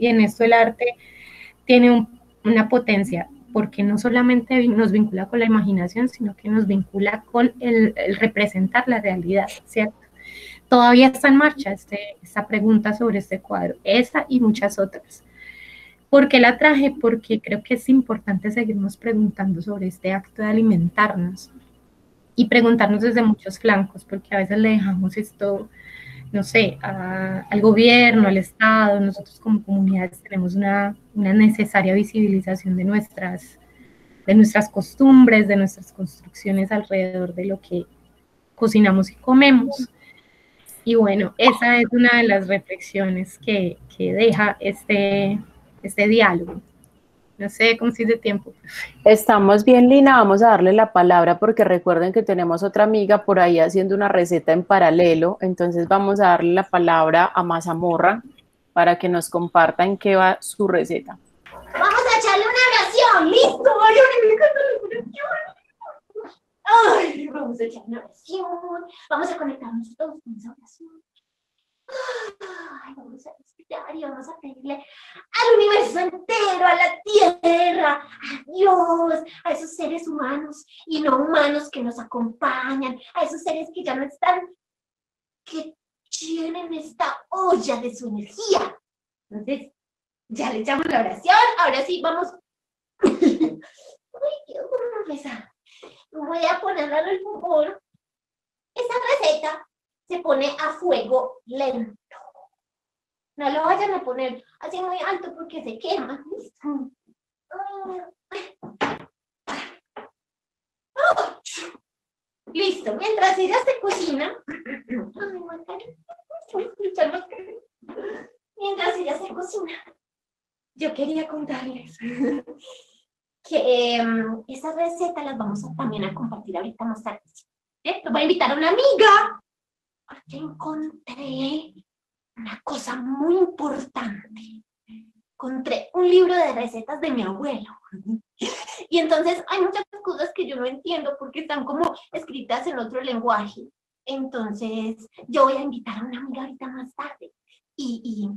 Speaker 3: en esto el arte tiene una potencia, porque no solamente nos vincula con la imaginación, sino que nos vincula con el representar la realidad, ¿cierto? Todavía está en marcha esta pregunta sobre este cuadro, esa y muchas otras. ¿Por qué la traje? Porque creo que es importante seguirnos preguntando sobre este acto de alimentarnos y preguntarnos desde muchos flancos, porque a veces le dejamos esto, no sé, al gobierno, al Estado. Nosotros como comunidades tenemos una necesaria visibilización de nuestras costumbres, de nuestras construcciones alrededor de lo que cocinamos y comemos. Y bueno, esa es una de las reflexiones que deja este diálogo. No sé cómo sigue el tiempo.
Speaker 1: Estamos bien, Lina, vamos a darle la palabra porque recuerden que tenemos otra amiga por ahí haciendo una receta en paralelo, entonces vamos a darle la palabra a Mazamorra para que nos comparta en qué va su receta.
Speaker 2: Vamos a echarle una oración, ¿listo? Ay, vamos a echar una oración, vamos a conectarnos todos con esa oración. Ay, vamos a respirar y vamos a pedirle al universo entero, a la tierra, a Dios, a esos seres humanos y no humanos que nos acompañan, a esos seres que ya no están, que llenen esta olla de su energía. Entonces, ya le echamos la oración, ahora sí, vamos. Uy, ¿cómo empezar? Voy a ponerla en el fogón. Esa receta se pone a fuego lento. No lo vayan a poner así muy alto porque se quema. Listo, mientras ella se cocina. Mientras ella se cocina, yo quería contarles que esas recetas las vamos también a compartir ahorita más tarde. Voy a invitar a una amiga porque encontré una cosa muy importante. Encontré un libro de recetas de mi abuelo. Y entonces hay muchas cosas que yo no entiendo porque están como escritas en otro lenguaje. Entonces yo voy a invitar a una amiga ahorita más tarde. Y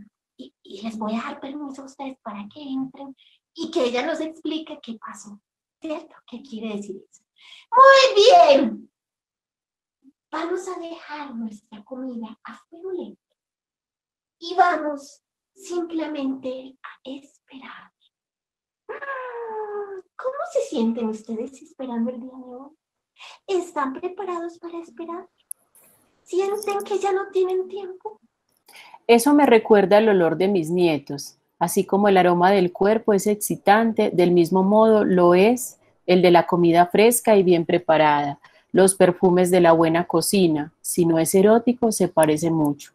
Speaker 2: les voy a dar permiso a ustedes para que entren y que ella nos explique qué pasó, ¿cierto? ¿Qué quiere decir eso? Muy bien. vamos a dejar nuestra comida a fuego lento y vamos simplemente a esperar. ¿Cómo se sienten ustedes esperando el día de hoy? ¿Están preparados para esperar? ¿Sienten que ya no tienen tiempo?
Speaker 1: Eso me recuerda el olor de mis nietos. Así como el aroma del cuerpo es excitante, del mismo modo lo es el de la comida fresca y bien preparada, los perfumes de la buena cocina. Si no es erótico, se parece mucho.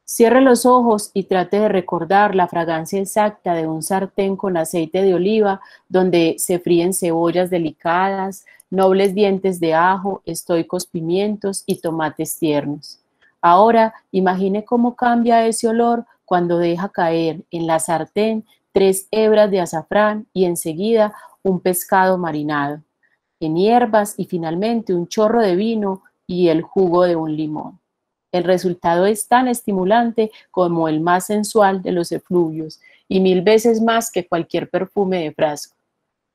Speaker 1: Cierre los ojos y trate de recordar la fragancia exacta de un sartén con aceite de oliva donde se fríen cebollas delicadas, nobles dientes de ajo, estoicos pimientos y tomates tiernos. Ahora imagine cómo cambia ese olor cuando deja caer en la sartén 3 hebras de azafrán y enseguida un pescado marinado en hierbas y finalmente un chorro de vino y el jugo de un limón. El resultado es tan estimulante como el más sensual de los efluvios y 1000 veces más que cualquier perfume de frasco.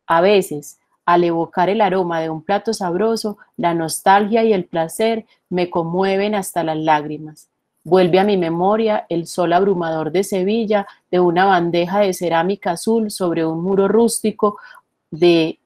Speaker 1: A veces, al evocar el aroma de un plato sabroso, la nostalgia y el placer me conmueven hasta las lágrimas. Vuelve a mi memoria el sol abrumador de Sevilla de una bandeja de cerámica azul sobre un muro rústico de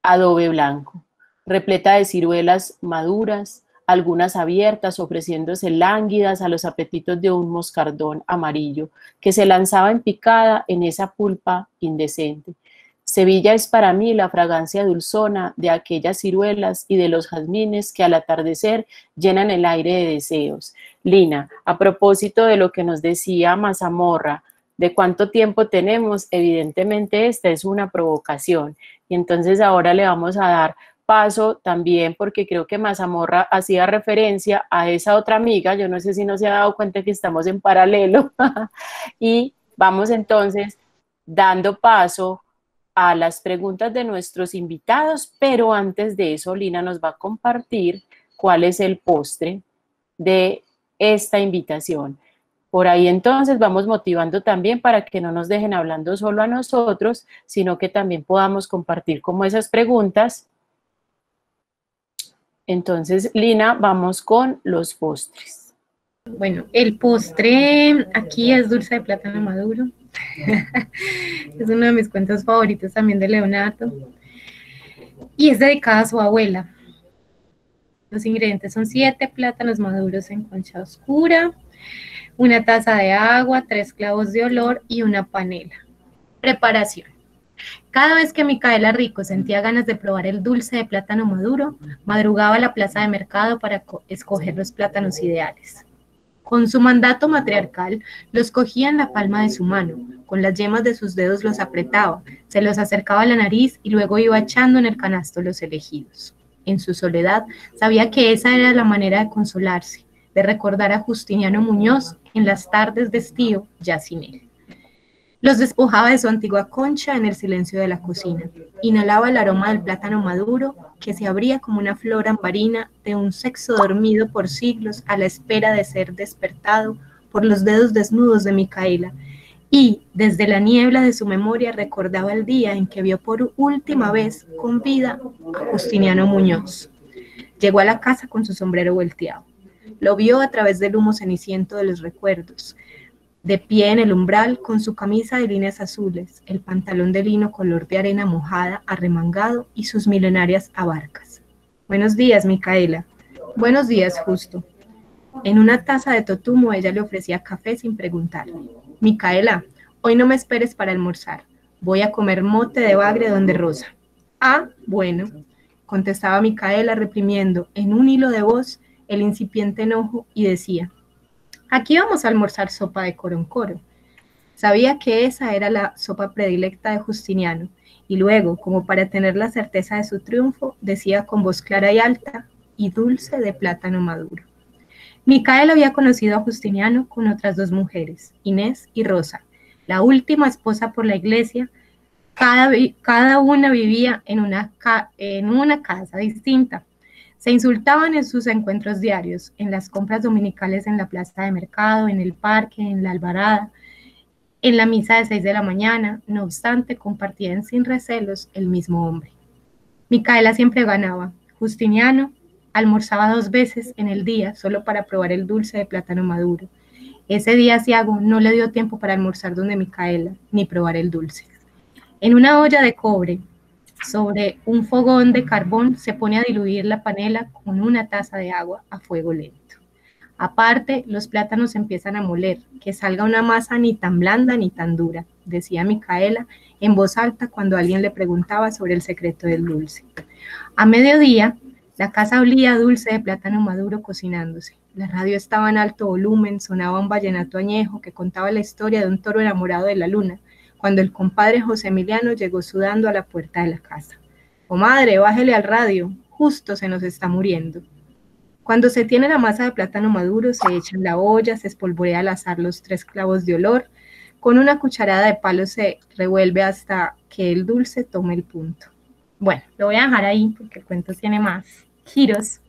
Speaker 1: adobe blanco, repleta de ciruelas maduras, algunas abiertas, ofreciéndose lánguidas a los apetitos de un moscardón amarillo que se lanzaba en picada en esa pulpa indecente. Sevilla es para mí la fragancia dulzona de aquellas ciruelas y de los jazmines que al atardecer llenan el aire de deseos. Lina, a propósito de lo que nos decía Mazamorra, de cuánto tiempo tenemos, evidentemente esta es una provocación. Y entonces ahora le vamos a dar paso también, porque creo que Mazamorra hacía referencia a esa otra amiga, yo no sé si no se ha dado cuenta que estamos en paralelo, y vamos entonces dando paso a las preguntas de nuestros invitados, pero antes de eso, Lina nos va a compartir cuál es el postre de esta invitación. Por ahí entonces vamos motivando también para que no nos dejen hablando solo a nosotros, sino que también podamos compartir como esas preguntas. Entonces, Lina, vamos con los postres.
Speaker 3: Bueno, el postre aquí es dulce de plátano maduro. Es uno de mis cuentos favoritos también de Leonardo. Y es dedicado a su abuela. Los ingredientes son 7 plátanos maduros en concha oscura, una taza de agua, 3 clavos de olor y una panela. Preparación. Cada vez que Micaela Rico sentía ganas de probar el dulce de plátano maduro, madrugaba a la plaza de mercado para escoger los plátanos ideales. Con su mandato matriarcal, los cogía en la palma de su mano, con las yemas de sus dedos los apretaba, se los acercaba a la nariz y luego iba echando en el canasto los elegidos. En su soledad, sabía que esa era la manera de consolarse, de recordar a Justiniano Muñoz en las tardes de estío ya sin él. Los despojaba de su antigua concha en el silencio de la cocina. Inhalaba el aroma del plátano maduro que se abría como una flor ambarina de un sexo dormido por siglos a la espera de ser despertado por los dedos desnudos de Micaela. Y, desde la niebla de su memoria, recordaba el día en que vio por última vez con vida a Justiniano Muñoz. Llegó a la casa con su sombrero volteado. Lo vio a través del humo ceniciento de los recuerdos, de pie en el umbral con su camisa de líneas azules, el pantalón de lino color de arena mojada arremangado y sus milenarias abarcas. Buenos días, Micaela. Buenos días, Justo. En una taza de totumo ella le ofrecía café sin preguntarle. Micaela, hoy no me esperes para almorzar. Voy a comer mote de bagre donde Rosa. Ah, bueno, contestaba Micaela reprimiendo en un hilo de voz el incipiente enojo y decía: aquí vamos a almorzar sopa de coroncoro. Sabía que esa era la sopa predilecta de Justiniano, y luego, como para tener la certeza de su triunfo, decía con voz clara y alta, y dulce de plátano maduro. Micaela había conocido a Justiniano con otras 2 mujeres, Inés y Rosa, la última esposa por la iglesia. Cada una vivía en una casa distinta. Se insultaban en sus encuentros diarios, en las compras dominicales en la plaza de mercado, en el parque, en la albarada, en la misa de 6 de la mañana. No obstante, compartían sin recelos el mismo hombre. Micaela siempre ganaba. Justiniano almorzaba 2 veces en el día solo para probar el dulce de plátano maduro. Ese día Asiago no le dio tiempo para almorzar donde Micaela, ni probar el dulce. En una olla de cobre, sobre un fogón de carbón, se pone a diluir la panela con una taza de agua a fuego lento. Aparte, los plátanos empiezan a moler, que salga una masa ni tan blanda ni tan dura, decía Micaela en voz alta cuando alguien le preguntaba sobre el secreto del dulce. A mediodía, la casa olía a dulce de plátano maduro cocinándose. La radio estaba en alto volumen, sonaba un vallenato añejo que contaba la historia de un toro enamorado de la luna, cuando el compadre José Emiliano llegó sudando a la puerta de la casa. «Comadre, bájele al radio, justo se nos está muriendo». Cuando se tiene la masa de plátano maduro, se echa en la olla, se espolvorea al azar los 3 clavos de olor, con una cucharada de palo se revuelve hasta que el dulce tome el punto. Bueno, lo voy a dejar ahí porque el cuento tiene más giros.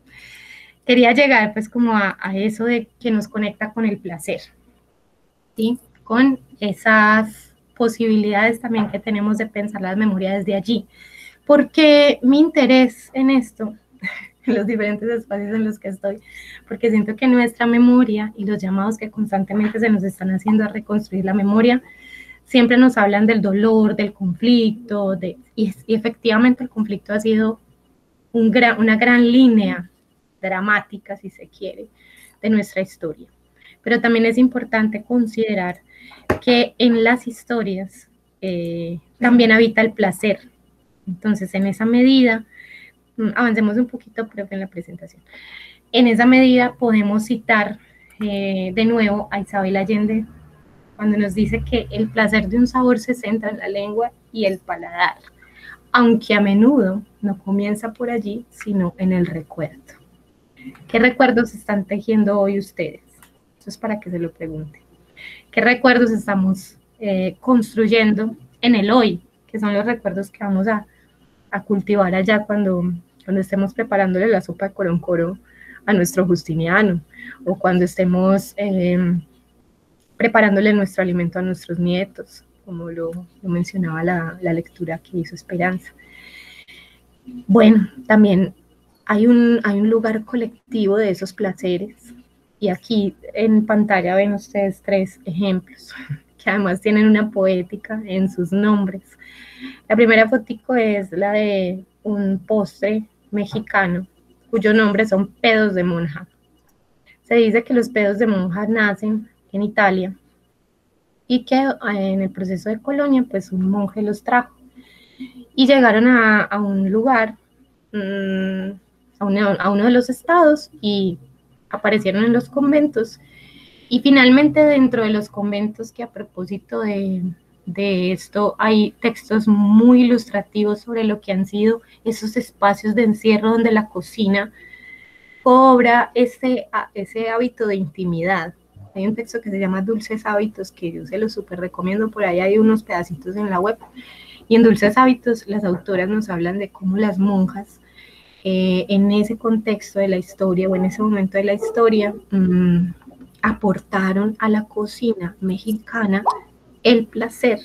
Speaker 3: Quería llegar pues como a eso de que nos conecta con el placer, ¿sí? Con esas posibilidades también que tenemos de pensar las memorias desde allí. Porque mi interés en esto, en los diferentes espacios en los que estoy, porque siento que nuestra memoria y los llamados que constantemente se nos están haciendo a reconstruir la memoria, siempre nos hablan del dolor, del conflicto, y efectivamente el conflicto ha sido una gran línea dramática, si se quiere, de nuestra historia. Pero también es importante considerar que en las historias también habita el placer. Entonces, en esa medida, avancemos un poquito, creo que en la presentación, en esa medida podemos citar de nuevo a Isabel Allende, cuando nos dice que el placer de un sabor se centra en la lengua y el paladar, aunque a menudo no comienza por allí, sino en el recuerdo. ¿Qué recuerdos están tejiendo hoy ustedes? Eso es para que se lo pregunten. ¿Qué recuerdos estamos construyendo en el hoy? Que son los recuerdos que vamos a cultivar allá cuando estemos preparándole la sopa de coroncoro a nuestro Justiniano, o cuando estemos preparándole nuestro alimento a nuestros nietos, como lo mencionaba la lectura que hizo Esperanza. Bueno, también hay un lugar colectivo de esos placeres, y aquí en pantalla ven ustedes 3 ejemplos, que además tienen una poética en sus nombres. La primera fotico es la de un postre mexicano, cuyo nombre son pedos de monja. Se dice que los pedos de monja nacen en Italia y que en el proceso de colonia, pues un monje los trajo y llegaron a un lugar, a uno de los estados, y aparecieron en los conventos, y finalmente dentro de los conventos, que a propósito de esto hay textos muy ilustrativos sobre lo que han sido esos espacios de encierro donde la cocina cobra ese hábito de intimidad. Hay un texto que se llama Dulces Hábitos, que yo se lo súper recomiendo, por ahí hay unos pedacitos en la web, y en Dulces Hábitos las autoras nos hablan de cómo las monjas en ese contexto de la historia, o en ese momento de la historia, aportaron a la cocina mexicana el placer,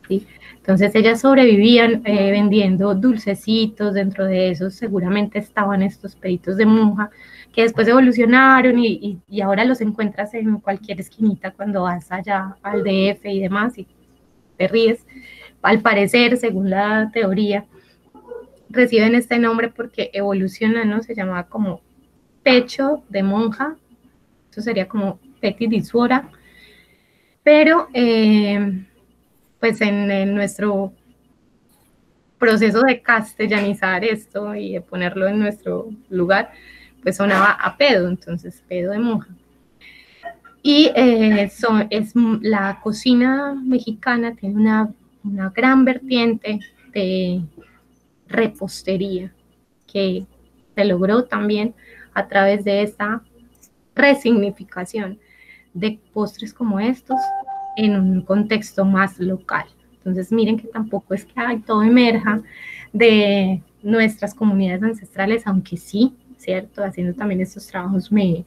Speaker 3: ¿sí? Entonces ellas sobrevivían vendiendo dulcecitos, dentro de esos seguramente estaban estos peditos de monja, que después evolucionaron y ahora los encuentras en cualquier esquinita cuando vas allá al DF y demás, y te ríes. Al parecer, según la teoría, reciben este nombre porque evolucionan, ¿no? Se llamaba como pecho de monja, eso sería como petit di suora, pero pues en nuestro proceso de castellanizar esto y de ponerlo en nuestro lugar, pues sonaba a pedo, entonces pedo de monja. Y la cocina mexicana tiene una gran vertiente de repostería que se logró también a través de esta resignificación de postres como estos en un contexto más local. Entonces miren que tampoco es que todo emerja de nuestras comunidades ancestrales, aunque sí, ¿cierto? Haciendo también estos trabajos me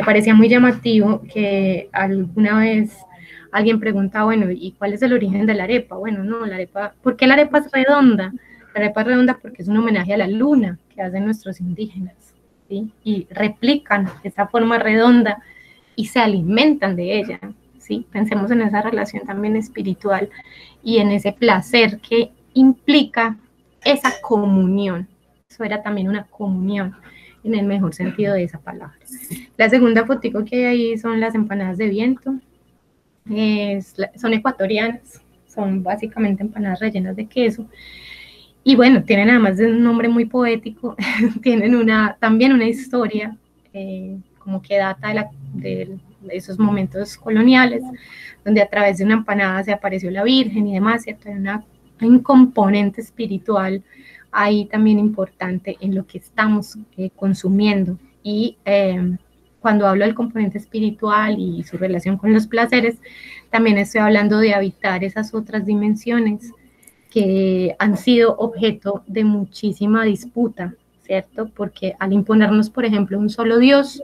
Speaker 3: parecía muy llamativo que alguna vez alguien pregunta, bueno, ¿y cuál es el origen de la arepa? Bueno, no, la arepa, ¿por qué la arepa es redonda? La arepa es redonda porque es un homenaje a la luna que hacen nuestros indígenas, ¿sí? Y replican esa forma redonda y se alimentan de ella, ¿sí? Pensemos en esa relación también espiritual y en ese placer que implica esa comunión. Eso era también una comunión en el mejor sentido de esa palabra. La segunda fotico que hay ahí son las empanadas de viento. Son ecuatorianas, son básicamente empanadas rellenas de queso. Y bueno, tienen además de un nombre muy poético, tienen también una historia como que data de esos momentos coloniales, donde a través de una empanada se apareció la Virgen y demás, ¿cierto? Hay un componente espiritual ahí también importante en lo que estamos consumiendo. Y cuando hablo del componente espiritual y su relación con los placeres, también estoy hablando de habitar esas otras dimensiones que han sido objeto de muchísima disputa, ¿cierto? Porque al imponernos, por ejemplo, un solo Dios,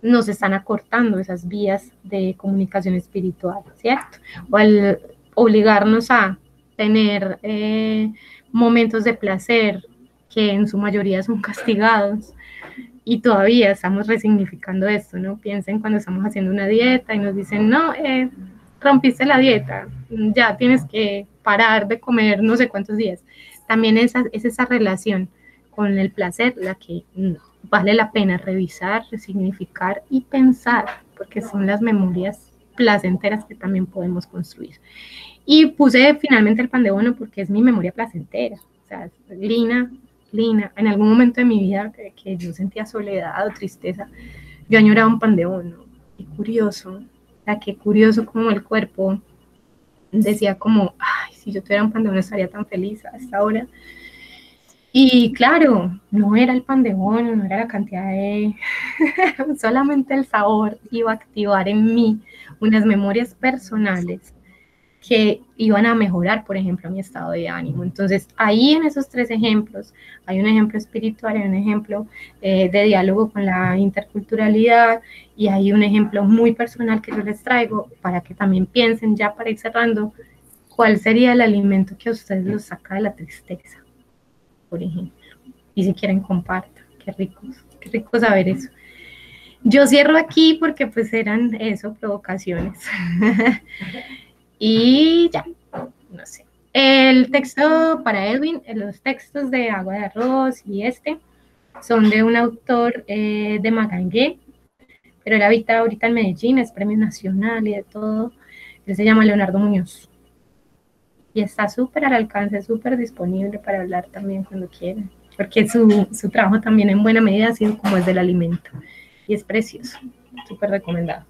Speaker 3: nos están acortando esas vías de comunicación espiritual, ¿cierto? O al obligarnos a tener momentos de placer que en su mayoría son castigados, y todavía estamos resignificando esto, ¿no? Piensen cuando estamos haciendo una dieta y nos dicen, no, rompiste la dieta, ya tienes que parar de comer no sé cuántos días. También es esa relación con el placer la que vale la pena revisar, resignificar y pensar, porque son las memorias placenteras que también podemos construir. Y puse finalmente el pan de bono porque es mi memoria placentera. O sea, Lina, en algún momento de mi vida que yo sentía soledad o tristeza, yo añoraba un pan de bono. Y curioso, o sea, qué curioso como el cuerpo decía como, ay, si yo tuviera un pan de bono estaría tan feliz a esta hora. Y claro, no era el pan de bono, no era la cantidad de... solamente el sabor iba a activar en mí unas memorias personales que iban a mejorar, por ejemplo, mi estado de ánimo. Entonces, ahí en esos tres ejemplos, hay un ejemplo espiritual, hay un ejemplo de diálogo con la interculturalidad y hay un ejemplo muy personal que yo les traigo para que también piensen, ya para ir cerrando, cuál sería el alimento que a ustedes los saca de la tristeza, por ejemplo. Y si quieren, compartan. Qué rico saber eso. Yo cierro aquí porque pues eran eso, provocaciones. Y ya, no sé. El texto para Edwin, los textos de Agua de Arroz y son de un autor de Magangué, pero él habita ahorita en Medellín, es premio nacional y de todo. Él se llama Leonardo Muñoz. Y está súper al alcance, súper disponible para hablar también cuando quieran, porque su trabajo también en buena medida ha sido como es del alimento. Y es precioso, súper recomendado.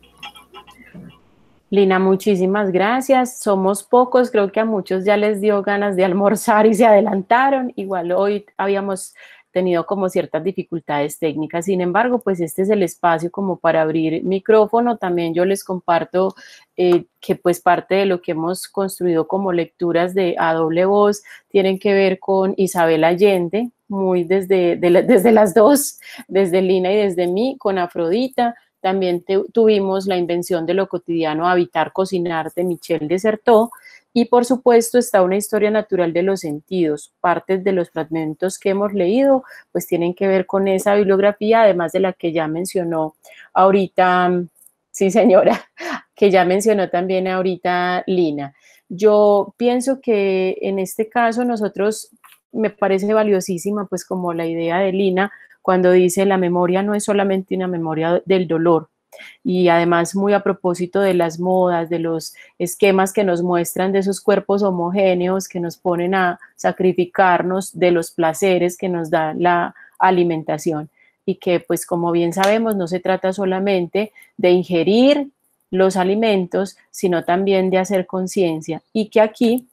Speaker 1: Lina, muchísimas gracias. Somos pocos, creo que a muchos ya les dio ganas de almorzar y se adelantaron. Igual hoy habíamos tenido como ciertas dificultades técnicas. Sin embargo, pues este es el espacio como para abrir micrófono. También yo les comparto que pues parte de lo que hemos construido como lecturas de A Doble Voz tienen que ver con Isabel Allende, muy desde las dos, desde Lina y desde mí, con Afrodita. También tuvimos La invención de lo cotidiano, Habitar, cocinar, de Michel de Certeau. Y por supuesto está Una historia natural de los sentidos. Partes de los fragmentos que hemos leído pues tienen que ver con esa bibliografía, además de la que ya mencionó ahorita, sí señora, que ya mencionó también ahorita Lina. Yo pienso que en este caso nosotros, me parece valiosísima pues como la idea de Lina, cuando dice la memoria no es solamente una memoria del dolor, y además muy a propósito de las modas, de los esquemas que nos muestran de esos cuerpos homogéneos que nos ponen a sacrificarnos de los placeres que nos da la alimentación, y que pues como bien sabemos no se trata solamente de ingerir los alimentos, sino también de hacer conciencia, y que aquí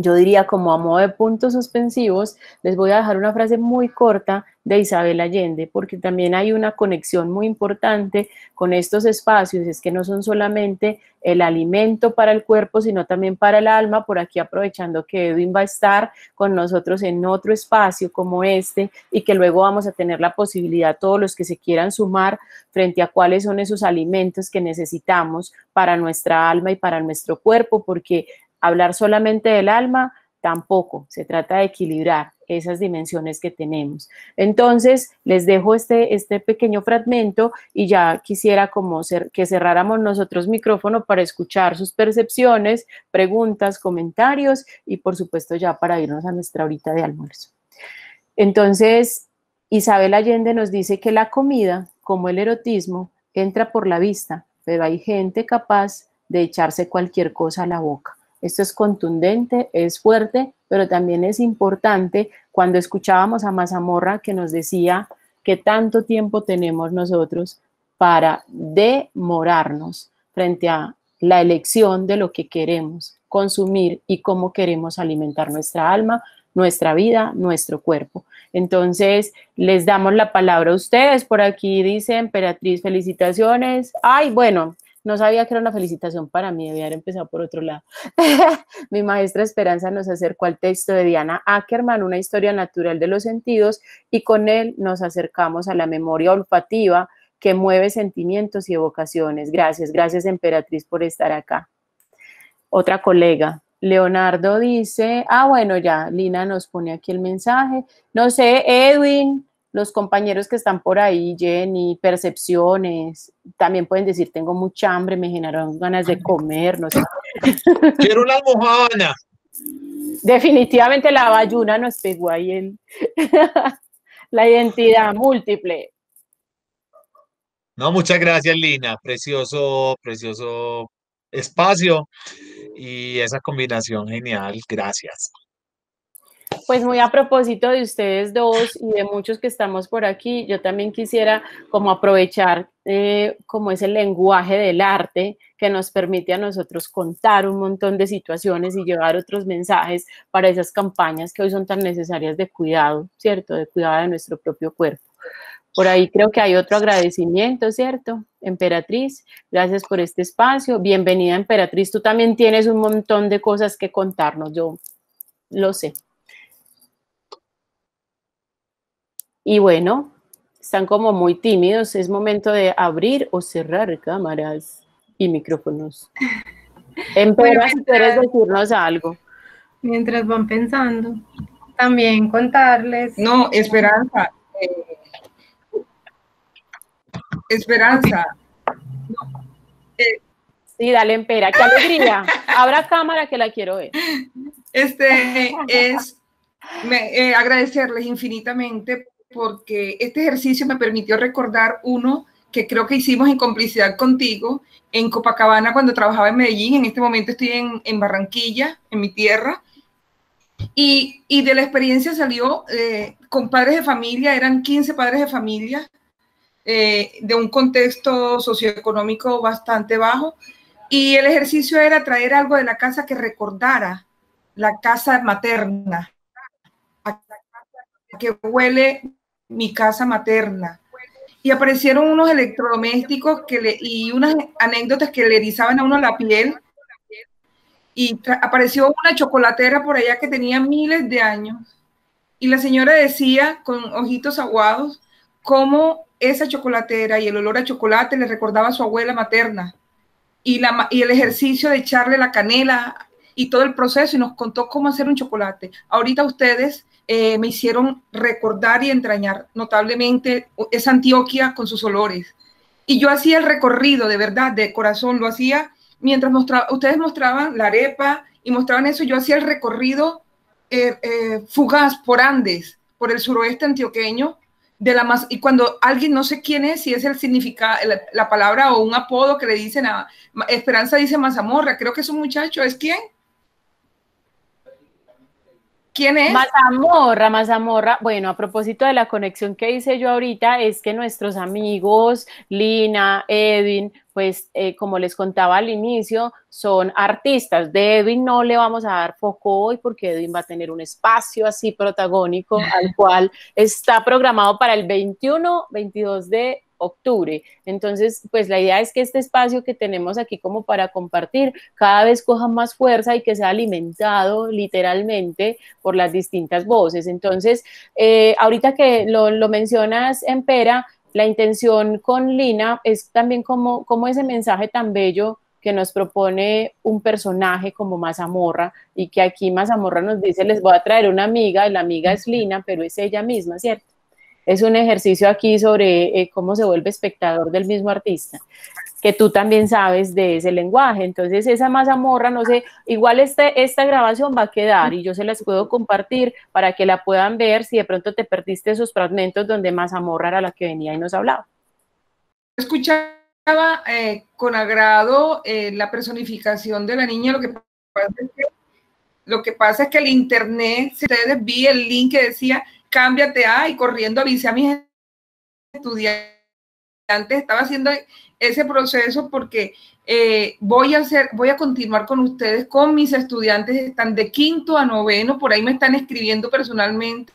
Speaker 1: yo diría como a modo de puntos suspensivos, les voy a dejar una frase muy corta de Isabel Allende, porque también hay una conexión muy importante con estos espacios, es que no son solamente el alimento para el cuerpo, sino también para el alma. Por aquí aprovechando que Edwin va a estar con nosotros en otro espacio como este, y que luego vamos a tener la posibilidad, todos los que se quieran sumar, frente a cuáles son esos alimentos que necesitamos para nuestra alma y para nuestro cuerpo, porque hablar solamente del alma tampoco, se trata de equilibrar esas dimensiones que tenemos. Entonces, les dejo este pequeño fragmento y ya quisiera como que cerráramos nosotros micrófono para escuchar sus percepciones, preguntas, comentarios y por supuesto ya para irnos a nuestra horita de almuerzo. Entonces, Isabel Allende nos dice que la comida, como el erotismo, entra por la vista, pero hay gente capaz de echarse cualquier cosa a la boca. Esto es contundente, es fuerte, pero también es importante cuando escuchábamos a Mazamorra que nos decía que tanto tiempo tenemos nosotros para demorarnos frente a la elección de lo que queremos consumir y cómo queremos alimentar nuestra alma, nuestra vida, nuestro cuerpo. Entonces, les damos la palabra a ustedes. Por aquí dice Emperatriz, felicitaciones. Ay, bueno, no sabía que era una felicitación para mí, debía haber empezado por otro lado. Mi maestra Esperanza nos acercó al texto de Diana Ackerman, Una historia natural de los sentidos, y con él nos acercamos a la memoria olfativa que mueve sentimientos y evocaciones. Gracias, gracias Emperatriz por estar acá. Otra colega, Leonardo dice, bueno, ya, Lina nos pone aquí el mensaje. No sé, Edwin, los compañeros que están por ahí, Jenny, percepciones, también pueden decir, tengo mucha hambre, me generaron ganas de comer, no sé.
Speaker 5: Quiero una almojábana.
Speaker 1: Definitivamente la bayuna nos pegó ahí la identidad múltiple.
Speaker 5: No, muchas gracias, Lina. Precioso, precioso espacio y esa combinación genial. Gracias.
Speaker 1: Pues muy a propósito de ustedes dos y de muchos que estamos por aquí, yo también quisiera como aprovechar como ese lenguaje del arte que nos permite a nosotros contar un montón de situaciones y llevar otros mensajes para esas campañas que hoy son tan necesarias de cuidado, ¿cierto? De cuidado de nuestro propio cuerpo. Por ahí creo que hay otro agradecimiento, ¿cierto? Emperatriz, gracias por este espacio. Bienvenida, Emperatriz. Tú también tienes un montón de cosas que contarnos, yo lo sé. Y bueno, están como muy tímidos. Es momento de abrir o cerrar cámaras y micrófonos. Empera, si quieres decirnos algo.
Speaker 3: Mientras van pensando, también contarles.
Speaker 6: No, Esperanza. Esperanza.
Speaker 1: Sí, dale, Empera. ¡Qué alegría! Abra cámara que la quiero ver.
Speaker 6: Agradecerles infinitamente porque este ejercicio me permitió recordar uno que creo que hicimos en complicidad contigo en Copacabana cuando trabajaba en Medellín. En este momento estoy en Barranquilla, en mi tierra. Y de la experiencia salió con padres de familia, eran 15 padres de familia, de un contexto socioeconómico bastante bajo. Y el ejercicio era traer algo de la casa que recordara la casa materna, a que huele mi casa materna. Y aparecieron unos electrodomésticos y unas anécdotas que le erizaban a uno la piel. Y apareció una chocolatera por allá que tenía miles de años. Y la señora decía, con ojitos aguados, cómo esa chocolatera y el olor a chocolate le recordaba a su abuela materna. Y el ejercicio de echarle la canela y todo el proceso, y nos contó cómo hacer un chocolate. Ahorita ustedes me hicieron recordar y entrañar notablemente esa Antioquia con sus olores. Y yo hacía el recorrido, de verdad, de corazón, lo hacía mientras ustedes mostraban la arepa y mostraban eso. Yo hacía el recorrido fugaz por Andes, por el suroeste antioqueño, y cuando alguien, no sé quién es, si es el significado, la palabra o un apodo que le dicen a Esperanza, dice Mazamorra, creo que es un muchacho, ¿es quién? ¿Quién es?
Speaker 1: Mazamorra. Bueno, a propósito de la conexión que hice yo ahorita, es que nuestros amigos, Lina, Edwin, pues como les contaba al inicio, son artistas. De Edwin no le vamos a dar foco hoy porque Edwin va a tener un espacio así protagónico al cual está programado para el 21-22 de octubre. Entonces, pues la idea es que este espacio que tenemos aquí como para compartir cada vez coja más fuerza y que sea alimentado literalmente por las distintas voces. Entonces, ahorita que lo mencionas, Empera, la intención con Lina es también como ese mensaje tan bello que nos propone un personaje como Mazamorra, y que aquí Mazamorra nos dice, les voy a traer una amiga, y la amiga es Lina, pero es ella misma, ¿cierto? Es un ejercicio aquí sobre cómo se vuelve espectador del mismo artista, que tú también sabes de ese lenguaje. Entonces esa Mazamorra, no sé, igual esta grabación va a quedar y yo se las puedo compartir para que la puedan ver si de pronto te perdiste esos fragmentos donde Mazamorra era la que venía y nos hablaba.
Speaker 6: Escuchaba con agrado la personificación de la niña. Lo que pasa es que el internet, si ustedes vi el link que decía cámbiate y corriendo avisé a mis estudiantes, estaba haciendo ese proceso porque voy a continuar con ustedes, con mis estudiantes, están de 5º a 9º, por ahí me están escribiendo personalmente,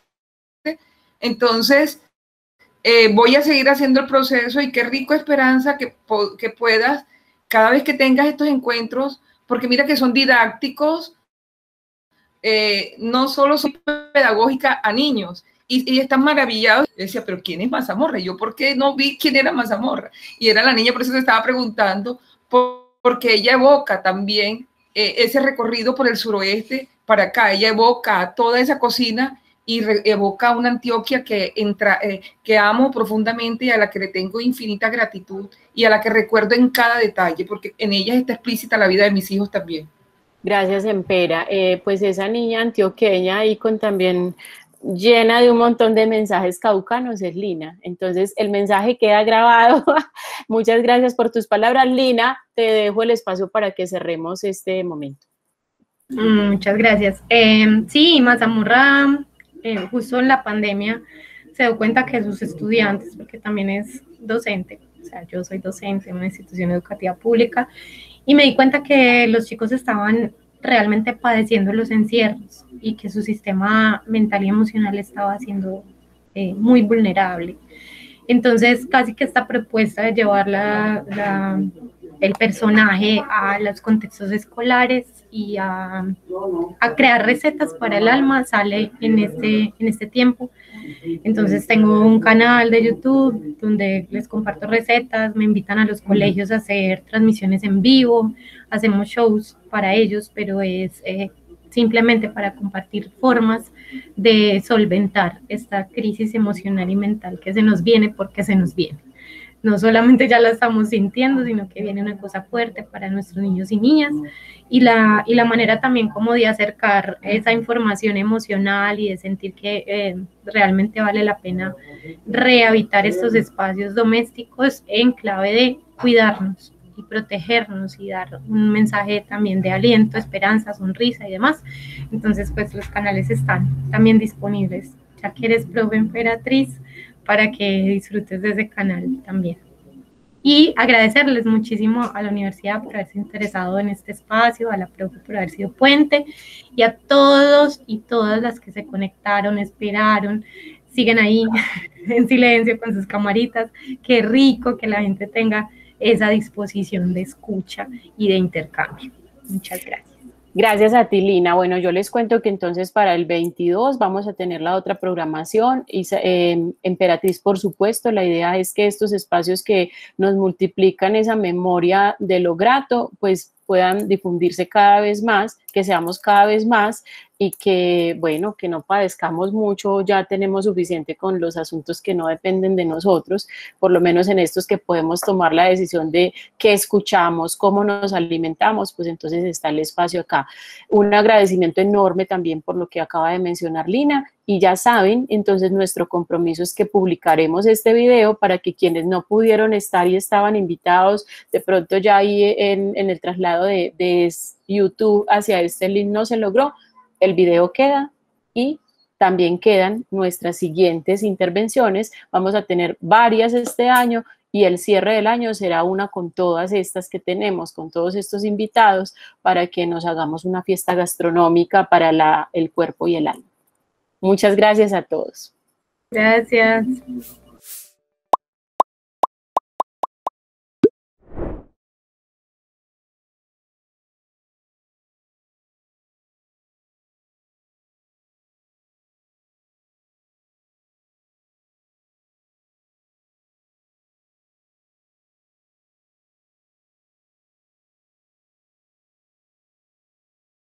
Speaker 6: entonces voy a seguir haciendo el proceso, y qué rico, Esperanza, que puedas, cada vez que tengas estos encuentros, porque mira que son didácticos, no solo son pedagógicas a niños, y están maravillados. Yo decía, pero ¿quién es Mazamorra? Y yo, ¿por qué no vi quién era Mazamorra? Y era la niña, por eso te estaba preguntando, porque ella evoca también ese recorrido por el suroeste para acá. Ella evoca toda esa cocina y evoca una Antioquia que amo profundamente y a la que le tengo infinita gratitud y a la que recuerdo en cada detalle, porque en ella está explícita la vida de mis hijos también.
Speaker 1: Gracias, Empera. Pues esa niña antioqueña y con también llena de un montón de mensajes caucanos es Lina. Entonces, el mensaje queda grabado. Muchas gracias por tus palabras, Lina. Te dejo el espacio para que cerremos este momento.
Speaker 3: Muchas gracias. Sí, Mazamorra, justo en la pandemia, se dio cuenta que sus estudiantes, porque también es docente, o sea, yo soy docente en una institución educativa pública, y me di cuenta que los chicos estaban realmente padeciendo los encierros y que su sistema mental y emocional estaba siendo muy vulnerable. Entonces, casi que esta propuesta de llevar el personaje a los contextos escolares y a crear recetas para el alma sale en este tiempo. Entonces tengo un canal de YouTube donde les comparto recetas, me invitan a los colegios a hacer transmisiones en vivo, hacemos shows para ellos, pero es simplemente para compartir formas de solventar esta crisis emocional y mental que se nos viene porque se nos viene. No solamente ya la estamos sintiendo, sino que viene una cosa fuerte para nuestros niños y niñas, y la manera también como de acercar esa información emocional y de sentir que realmente vale la pena rehabilitar estos espacios domésticos en clave de cuidarnos y protegernos y dar un mensaje también de aliento, esperanza, sonrisa y demás. Entonces, pues los canales están también disponibles, ya que eres profe emperatriz, para que disfrutes de ese canal también. Y agradecerles muchísimo a la universidad por haberse interesado en este espacio, a la profe por haber sido puente, y a todos y todas las que se conectaron, esperaron, siguen ahí en silencio con sus camaritas. Qué rico que la gente tenga esa disposición de escucha y de intercambio. Muchas gracias.
Speaker 1: Gracias a ti, Lina. Bueno, yo les cuento que entonces para el 22 vamos a tener la otra programación. Y, Emperatriz, por supuesto, la idea es que estos espacios que nos multiplican esa memoria de lo grato, pues puedan difundirse cada vez más, que seamos cada vez más, y que, bueno, que no padezcamos mucho. Ya tenemos suficiente con los asuntos que no dependen de nosotros, por lo menos en estos que podemos tomar la decisión de qué escuchamos, cómo nos alimentamos, pues entonces está el espacio acá. Un agradecimiento enorme también por lo que acaba de mencionar Lina, y ya saben, entonces nuestro compromiso es que publicaremos este video para que quienes no pudieron estar y estaban invitados, de pronto ya ahí en el traslado de YouTube hacia este link no se logró, el video queda y también quedan nuestras siguientes intervenciones. Vamos a tener varias este año y el cierre del año será una con todas estas que tenemos, con todos estos invitados, para que nos hagamos una fiesta gastronómica para el cuerpo y el alma. Muchas gracias a todos.
Speaker 3: Gracias.